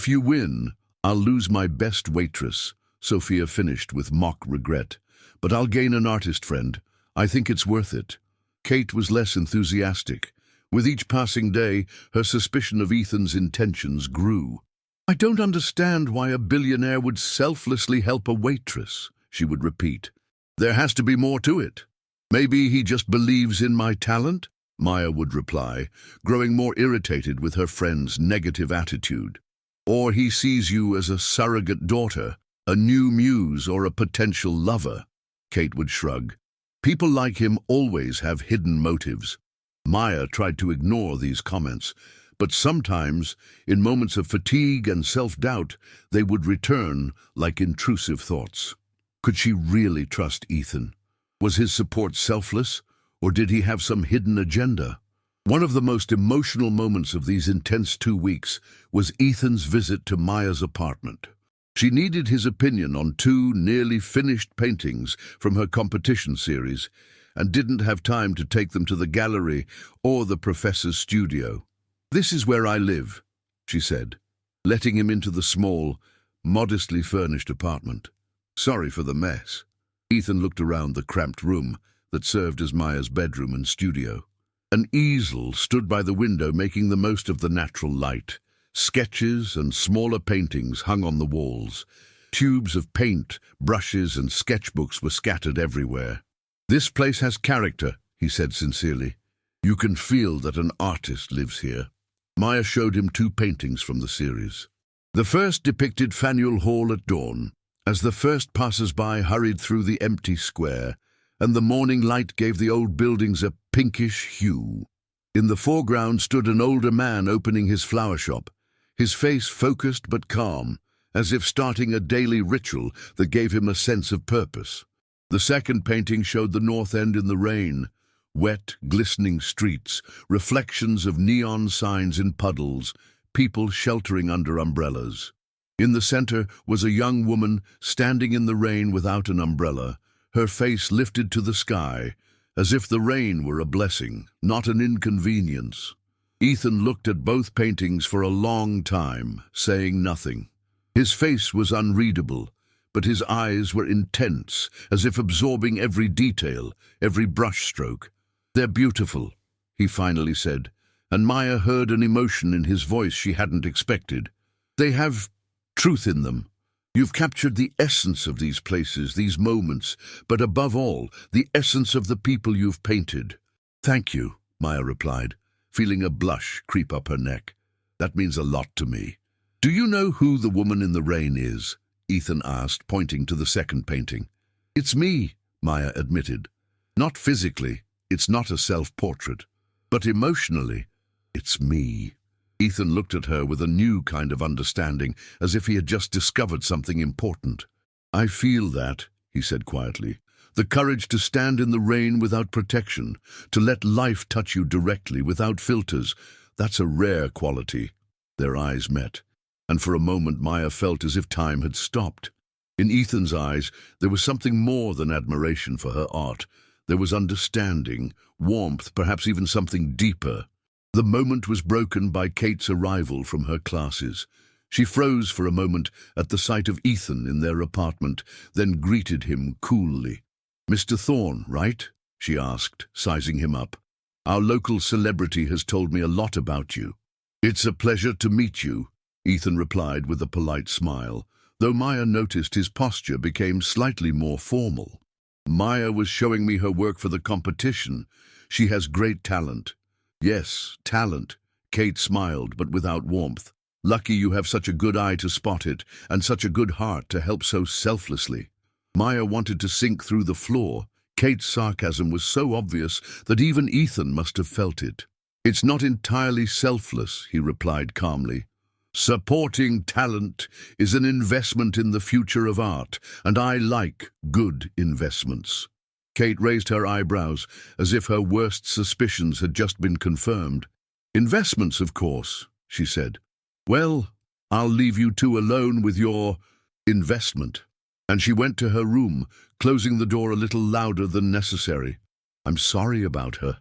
you win, I'll lose my best waitress," Sophia finished with mock regret. "But I'll gain an artist friend. I think it's worth it." Kate was less enthusiastic. With each passing day, her suspicion of Ethan's intentions grew. "I don't understand why a billionaire would selflessly help a waitress," she would repeat. "There has to be more to it." "Maybe he just believes in my talent," Maya would reply, growing more irritated with her friend's negative attitude. "Or he sees you as a surrogate daughter, a new muse, or a potential lover," Kate would shrug. "People like him always have hidden motives." Maya tried to ignore these comments, but sometimes, in moments of fatigue and self-doubt, they would return like intrusive thoughts. Could she really trust Ethan? Was his support selfless, or did he have some hidden agenda? One of the most emotional moments of these intense 2 weeks was Ethan's visit to Maya's apartment. She needed his opinion on 2 nearly finished paintings from her competition series, and didn't have time to take them to the gallery or the professor's studio. "This is where I live," she said, letting him into the small, modestly furnished apartment. "Sorry for the mess." Ethan looked around the cramped room that served as Maya's bedroom and studio. An easel stood by the window, making the most of the natural light. Sketches and smaller paintings hung on the walls. Tubes of paint, brushes, and sketchbooks were scattered everywhere. "This place has character," he said sincerely. "You can feel that an artist lives here." Maya showed him 2 paintings from the series. The first depicted Faneuil Hall at dawn, as the first passers-by hurried through the empty square, and the morning light gave the old buildings a pinkish hue. In the foreground stood an older man opening his flower shop, his face focused but calm, as if starting a daily ritual that gave him a sense of purpose. The second painting showed the North End in the rain, wet, glistening streets, reflections of neon signs in puddles, people sheltering under umbrellas. In the center was a young woman standing in the rain without an umbrella, her face lifted to the sky, as if the rain were a blessing, not an inconvenience. Ethan looked at both paintings for a long time, saying nothing. His face was unreadable, but his eyes were intense, as if absorbing every detail, every brushstroke. "They're beautiful," he finally said, and Maya heard an emotion in his voice she hadn't expected. "They have truth in them. You've captured the essence of these places, these moments, but above all, the essence of the people you've painted." "Thank you," Maya replied, feeling a blush creep up her neck. "That means a lot to me." "Do you know who the woman in the rain is?" Ethan asked, pointing to the second painting. It's me, Maya admitted. Not physically, it's not a self-portrait, but emotionally, it's me. Ethan looked at her with a new kind of understanding, as if he had just discovered something important. I feel that, he said quietly. The courage to stand in the rain without protection, to let life touch you directly without filters, that's a rare quality. Their eyes met, and for a moment Maya felt as if time had stopped. In Ethan's eyes, there was something more than admiration for her art. There was understanding, warmth, perhaps even something deeper. The moment was broken by Kate's arrival from her classes. She froze for a moment at the sight of Ethan in their apartment, then greeted him coolly. "Mr. Thorne, right?" she asked, sizing him up. "Our local celebrity has told me a lot about you." "It's a pleasure to meet you," Ethan replied with a polite smile, though Maya noticed his posture became slightly more formal. "Maya was showing me her work for the competition. She has great talent." "Yes, talent," Kate smiled, but without warmth. "Lucky you have such a good eye to spot it, and such a good heart to help so selflessly." Maya wanted to sink through the floor. Kate's sarcasm was so obvious that even Ethan must have felt it. "It's not entirely selfless," he replied calmly. "Supporting talent is an investment in the future of art, and I like good investments." Kate raised her eyebrows, as if her worst suspicions had just been confirmed. "Investments, of course," she said. "Well, I'll leave you two alone with your investment." And she went to her room, closing the door a little louder than necessary. "I'm sorry about her,"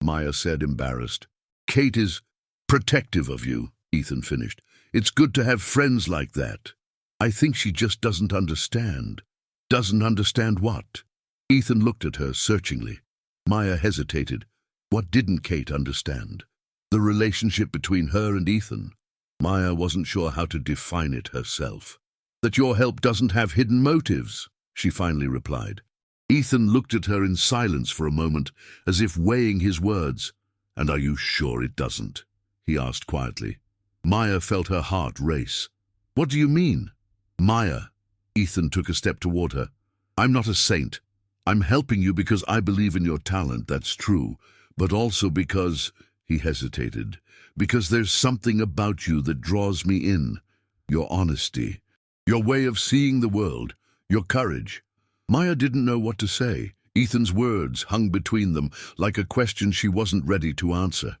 Maya said, embarrassed. "Kate is protective of you," Ethan finished. "It's good to have friends like that. I think she just doesn't understand." "Doesn't understand what?" Ethan looked at her searchingly. Maya hesitated. What didn't Kate understand? The relationship between her and Ethan? Maya wasn't sure how to define it herself. "That your help doesn't have hidden motives," she finally replied. Ethan looked at her in silence for a moment, as if weighing his words. "And are you sure it doesn't?" he asked quietly. Maya felt her heart race. "What do you mean?" "Maya," Ethan took a step toward her. "I'm not a saint. I'm helping you because I believe in your talent, that's true, but also because," he hesitated, "because there's something about you that draws me in. Your honesty, your way of seeing the world, your courage." Maya didn't know what to say. Ethan's words hung between them like a question she wasn't ready to answer.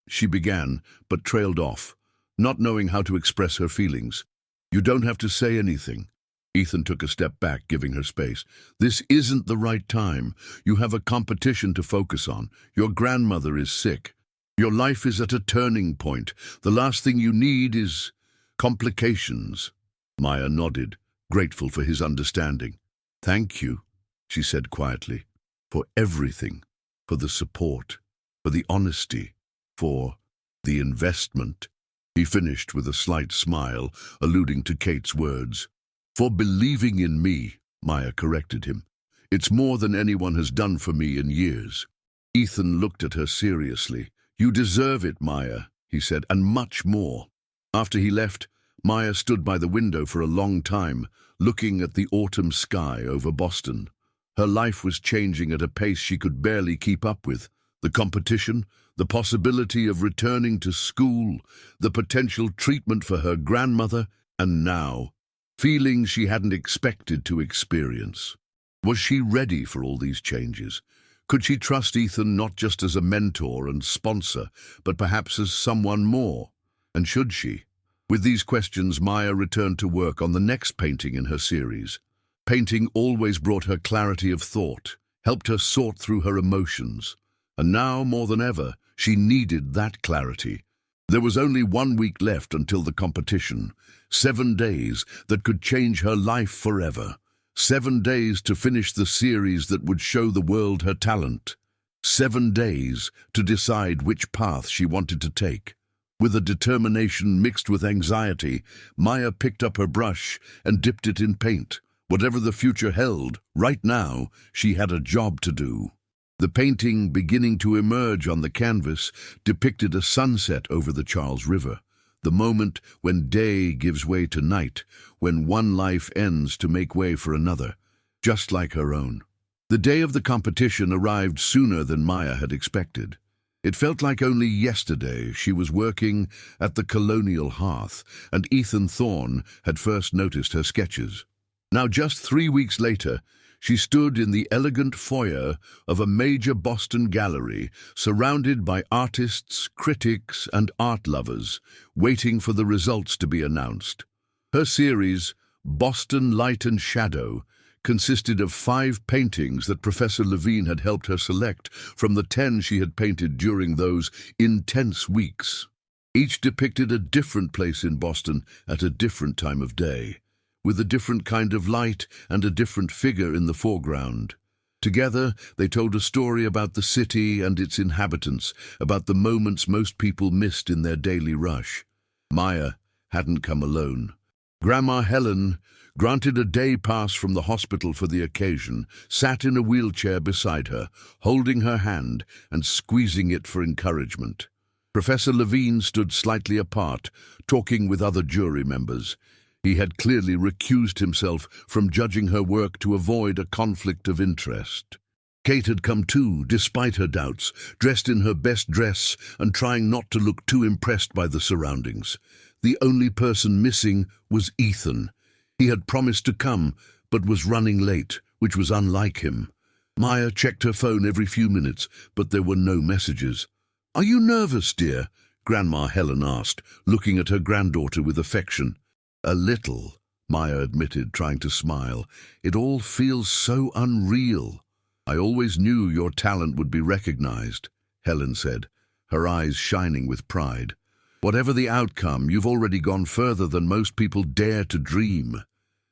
She began, but trailed off, not knowing how to express her feelings. "You don't have to say anything." Ethan took a step back, giving her space. "This isn't the right time. You have a competition to focus on. Your grandmother is sick. Your life is at a turning point. The last thing you need is complications." Maya nodded, grateful for his understanding. "Thank you," she said quietly, "for everything, for the support, for the honesty, for the investment." He finished with a slight smile, alluding to Kate's words. "For believing in me," Maya corrected him. "It's more than anyone has done for me in years." Ethan looked at her seriously. "You deserve it, Maya," he said, "and much more." After he left, Maya stood by the window for a long time, looking at the autumn sky over Boston. Her life was changing at a pace she could barely keep up with. The competition, the possibility of returning to school, the potential treatment for her grandmother, and now, feelings she hadn't expected to experience. Was she ready for all these changes? Could she trust Ethan not just as a mentor and sponsor, but perhaps as someone more? And should she? With these questions, Maya returned to work on the next painting in her series. Painting always brought her clarity of thought, helped her sort through her emotions. And now, more than ever, she needed that clarity. There was only 1 week left until the competition. 7 days that could change her life forever. 7 days to finish the series that would show the world her talent. 7 days to decide which path she wanted to take. With a determination mixed with anxiety, Maya picked up her brush and dipped it in paint. Whatever the future held, right now, she had a job to do. The painting, beginning to emerge on the canvas, depicted a sunset over the Charles River. the moment when day gives way to night, when one life ends to make way for another, just like her own. The day of the competition arrived sooner than Maya had expected. It felt like only yesterday she was working at the colonial hearth, and Ethan Thorne had first noticed her sketches. Now, just 3 weeks later, she stood in the elegant foyer of a major Boston gallery, surrounded by artists, critics, and art lovers, waiting for the results to be announced. Her series, Boston Light and Shadow, consisted of 5 paintings that Professor Levine had helped her select from the 10 she had painted during those intense weeks. Each depicted a different place in Boston at a different time of day, with a different kind of light and a different figure in the foreground. Together, they told a story about the city and its inhabitants, about the moments most people missed in their daily rush. Maya hadn't come alone. Grandma Helen, granted a day pass from the hospital for the occasion, sat in a wheelchair beside her, holding her hand and squeezing it for encouragement. Professor Levine stood slightly apart, talking with other jury members. He had clearly recused himself from judging her work to avoid a conflict of interest. Kate had come too, despite her doubts, dressed in her best dress and trying not to look too impressed by the surroundings. The only person missing was Ethan. He had promised to come, but was running late, which was unlike him. Maya checked her phone every few minutes, but there were no messages. "Are you nervous, dear?" Grandma Helen asked, looking at her granddaughter with affection. "A little," Maya admitted, trying to smile. "It all feels so unreal." "I always knew your talent would be recognized," Helen said, her eyes shining with pride. "Whatever the outcome, you've already gone further than most people dare to dream."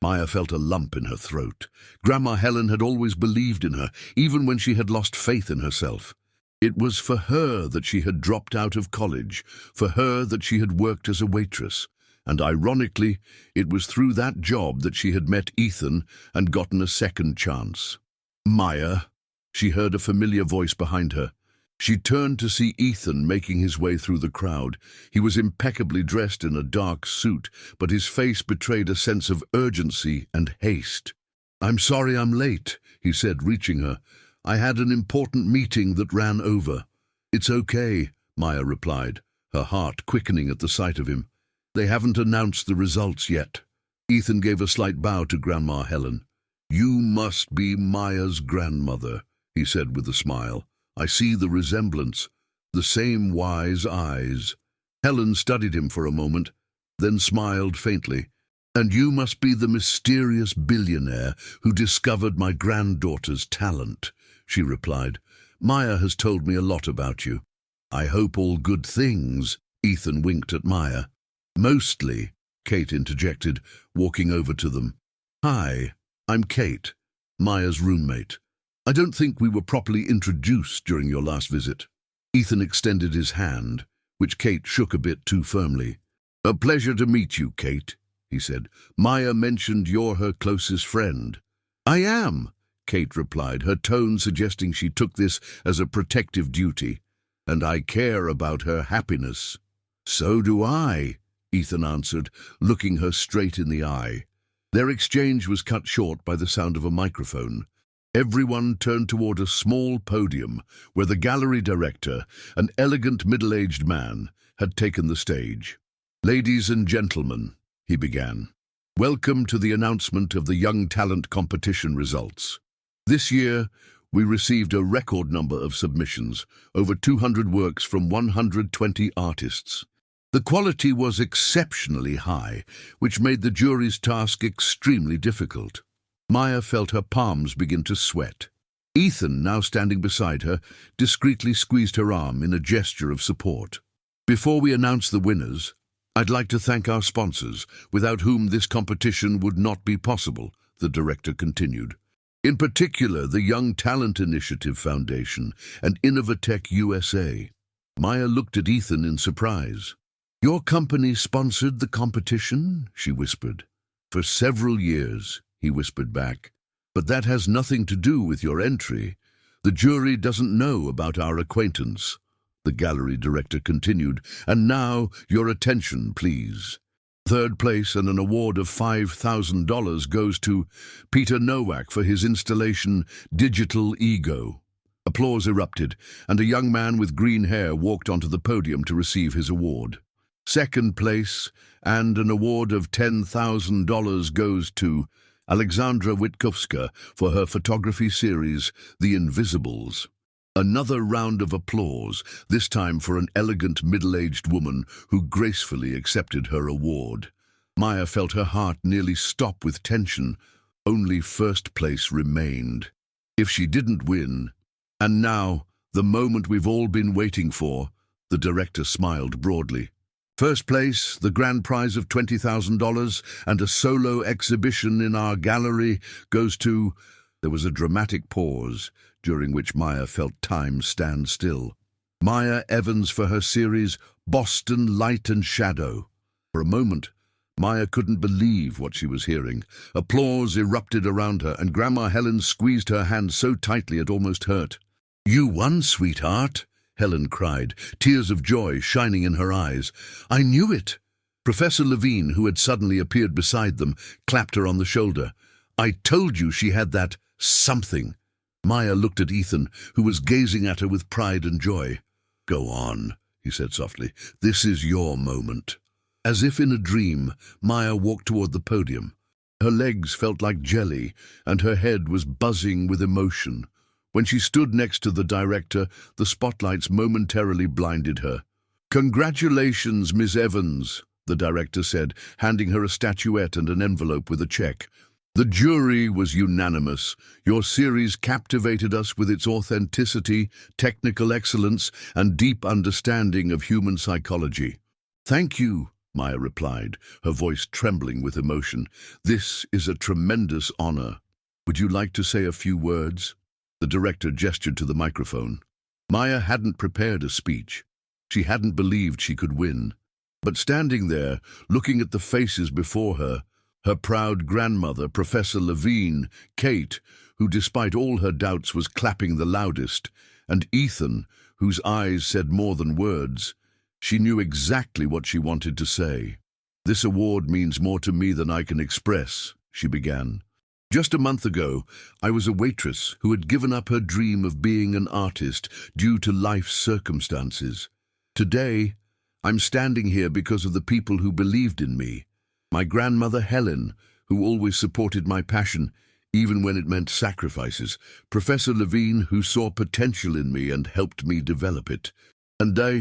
Maya felt a lump in her throat. Grandma Helen had always believed in her, even when she had lost faith in herself. It was for her that she had dropped out of college, for her that she had worked as a waitress. And ironically, it was through that job that she had met Ethan and gotten a second chance. "Maya," she heard a familiar voice behind her. She turned to see Ethan making his way through the crowd. He was impeccably dressed in a dark suit, but his face betrayed a sense of urgency and haste. "I'm sorry I'm late," he said, reaching her. "I had an important meeting that ran over." "It's okay," Maya replied, her heart quickening at the sight of him. "They haven't announced the results yet." Ethan gave a slight bow to Grandma Helen. "You must be Maya's grandmother," he said with a smile. "I see the resemblance, the same wise eyes." Helen studied him for a moment, then smiled faintly. "And you must be the mysterious billionaire who discovered my granddaughter's talent," she replied. "Maya has told me a lot about you." "I hope all good things," Ethan winked at Maya. "Mostly," Kate interjected, walking over to them. "Hi, I'm Kate, Maya's roommate. I don't think we were properly introduced during your last visit." Ethan extended his hand, which Kate shook a bit too firmly. "A pleasure to meet you, Kate," he said. "Maya mentioned you're her closest friend." "I am," Kate replied, her tone suggesting she took this as a protective duty. "And I care about her happiness." "So do I," Ethan answered, looking her straight in the eye. Their exchange was cut short by the sound of a microphone. Everyone turned toward a small podium where the gallery director, an elegant middle-aged man, had taken the stage. "Ladies and gentlemen," he began, "welcome to the announcement of the Young Talent Competition results. This year, we received a record number of submissions, over 200 works from 120 artists. The quality was exceptionally high, which made the jury's task extremely difficult." Maya felt her palms begin to sweat. Ethan, now standing beside her, discreetly squeezed her arm in a gesture of support. "Before we announce the winners, I'd like to thank our sponsors, without whom this competition would not be possible," the director continued. "In particular, the Young Talent Initiative Foundation and Innovatech USA." Maya looked at Ethan in surprise. "Your company sponsored the competition?" she whispered. "For several years," he whispered back. "But that has nothing to do with your entry. The jury doesn't know about our acquaintance." the gallery director continued. "And now, your attention, please. Third place and an award of $5,000 goes to Peter Nowak for his installation Digital Ego." Applause erupted, and a young man with green hair walked onto the podium to receive his award. Second place and an award of $10,000 goes to Alexandra Witkowska for her photography series, The Invisibles. Another round of applause, this time for an elegant middle-aged woman who gracefully accepted her award. Maya felt her heart nearly stop with tension. Only first place remained. If she didn't win... And now, the moment we've all been waiting for, the director smiled broadly. First place, the grand prize of $20,000 and a solo exhibition in our gallery goes to... There was a dramatic pause, during which Maya felt time stand still. Maya Evans for her series Boston Light and Shadow. For a moment, Maya couldn't believe what she was hearing. Applause erupted around her, and Grandma Helen squeezed her hand so tightly it almost hurt. "You won, sweetheart," Helen cried, tears of joy shining in her eyes. "I knew it." Professor Levine, who had suddenly appeared beside them, clapped her on the shoulder. "I told you she had that something." Maya looked at Ethan, who was gazing at her with pride and joy. "Go on," he said softly. "This is your moment." As if in a dream, Maya walked toward the podium. Her legs felt like jelly, and her head was buzzing with emotion. When she stood next to the director, the spotlights momentarily blinded her. "Congratulations, Miss Evans," the director said, handing her a statuette and an envelope with a check. "The jury was unanimous. Your series captivated us with its authenticity, technical excellence, and deep understanding of human psychology." "Thank you," Maya replied, her voice trembling with emotion. "This is a tremendous honor. Would you like to say a few words?" The director gestured to the microphone. Maya hadn't prepared a speech. She hadn't believed she could win. But standing there, looking at the faces before her, her proud grandmother, Professor Levine, Kate, who despite all her doubts was clapping the loudest, and Ethan, whose eyes said more than words, she knew exactly what she wanted to say. "This award means more to me than I can express," she began. "Just a month ago, I was a waitress who had given up her dream of being an artist due to life's circumstances. Today, I'm standing here because of the people who believed in me. My grandmother Helen, who always supported my passion, even when it meant sacrifices. Professor Levine, who saw potential in me and helped me develop it.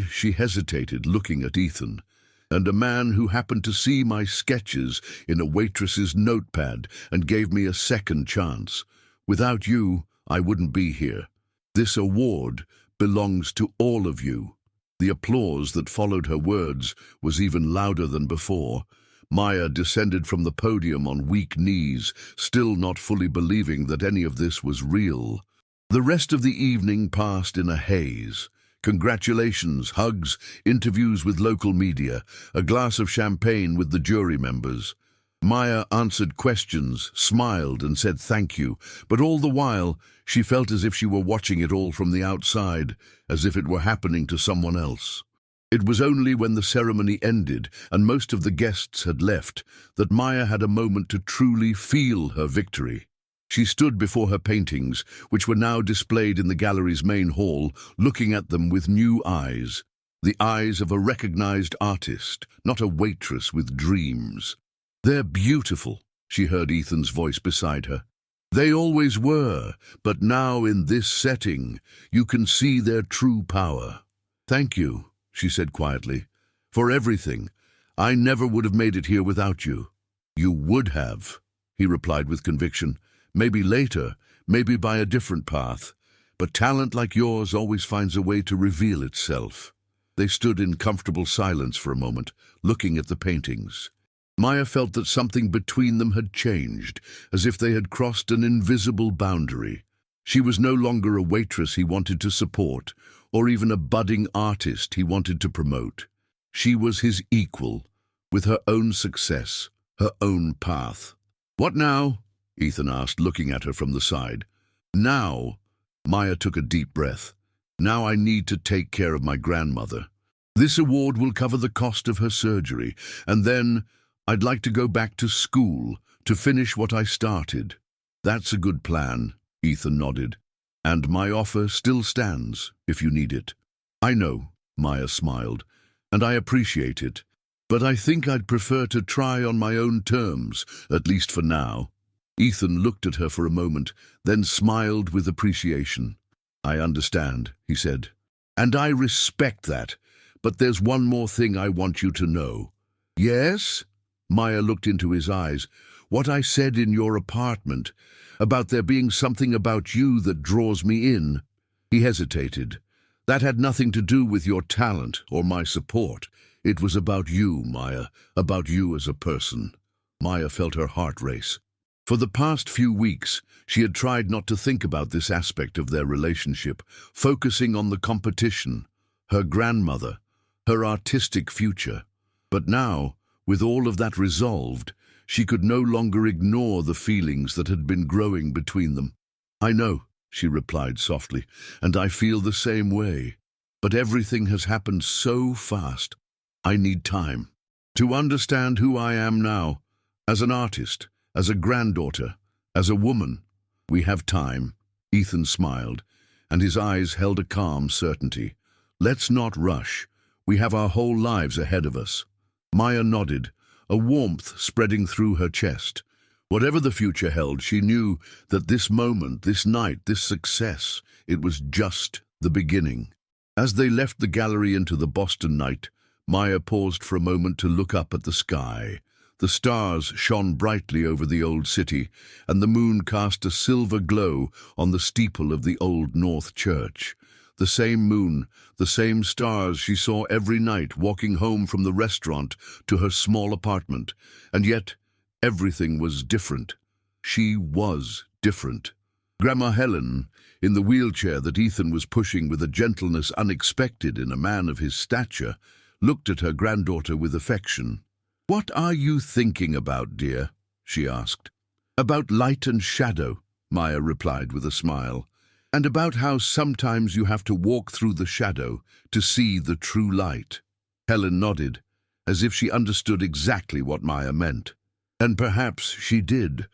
She hesitated, looking at Ethan. And a man who happened to see my sketches in a waitress's notepad and gave me a second chance. Without you, I wouldn't be here. This award belongs to all of you." The applause that followed her words was even louder than before. Maya descended from the podium on weak knees, still not fully believing that any of this was real. The rest of the evening passed in a haze. Congratulations, hugs, interviews with local media, a glass of champagne with the jury members. Maya answered questions, smiled and said thank you, but all the while she felt as if she were watching it all from the outside, as if it were happening to someone else. It was only when the ceremony ended and most of the guests had left that Maya had a moment to truly feel her victory. She stood before her paintings, which were now displayed in the gallery's main hall, looking at them with new eyes. The eyes of a recognized artist, not a waitress with dreams. "They're beautiful," she heard Ethan's voice beside her. "They always were, but now in this setting, you can see their true power." "Thank you," she said quietly, "for everything. I never would have made it here without you." "You would have," he replied with conviction. "Maybe later, maybe by a different path. But talent like yours always finds a way to reveal itself." They stood in comfortable silence for a moment, looking at the paintings. Maya felt that something between them had changed, as if they had crossed an invisible boundary. She was no longer a waitress he wanted to support, or even a budding artist he wanted to promote. She was his equal, with her own success, her own path. "What now?" Ethan asked, looking at her from the side. "Now," Maya took a deep breath. Now I need to take care of my grandmother. This award will cover the cost of her surgery, and then I'd like to go back to school to finish what I started." "That's a good plan," Ethan nodded. "And my offer still stands, if you need it." "I know," Maya smiled, "and I appreciate it. But I think I'd prefer to try on my own terms, at least for now." Ethan looked at her for a moment, then smiled with appreciation. "I understand," he said. "And I respect that. But there's one more thing I want you to know." "Yes?" Maya looked into his eyes. "What I said in your apartment, about there being something about you that draws me in." He hesitated. "That had nothing to do with your talent or my support. It was about you, Maya, about you as a person." Maya felt her heart race. For the past few weeks, she had tried not to think about this aspect of their relationship, focusing on the competition, her grandmother, her artistic future. But now, with all of that resolved, she could no longer ignore the feelings that had been growing between them. "I know," she replied softly, "and I feel the same way. But everything has happened so fast. I need time to understand who I am now, as an artist, as a granddaughter, as a woman." "We have time," Ethan smiled, and his eyes held a calm certainty. "Let's not rush. We have our whole lives ahead of us." Maya nodded, a warmth spreading through her chest. Whatever the future held, she knew that this moment, this night, this success, it was just the beginning. As they left the gallery into the Boston night, Maya paused for a moment to look up at the sky. The stars shone brightly over the old city, and the moon cast a silver glow on the steeple of the Old North Church. The same moon, the same stars she saw every night walking home from the restaurant to her small apartment. And yet, everything was different. She was different. Grandma Helen, in the wheelchair that Ethan was pushing with a gentleness unexpected in a man of his stature, looked at her granddaughter with affection. "What are you thinking about, dear?" she asked. "About light and shadow," Maya replied with a smile. "And about how sometimes you have to walk through the shadow to see the true light." Helen nodded, as if she understood exactly what Maya meant. And perhaps she did,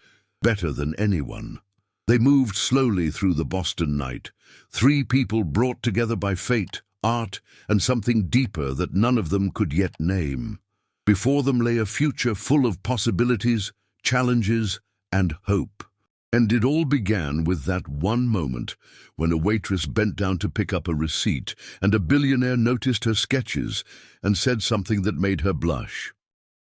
better than anyone. They moved slowly through the Boston night, three people brought together by fate, art, and something deeper that none of them could yet name. Before them lay a future full of possibilities, challenges, and hope. And it all began with that one moment when a waitress bent down to pick up a receipt, and a billionaire noticed her sketches and said something that made her blush.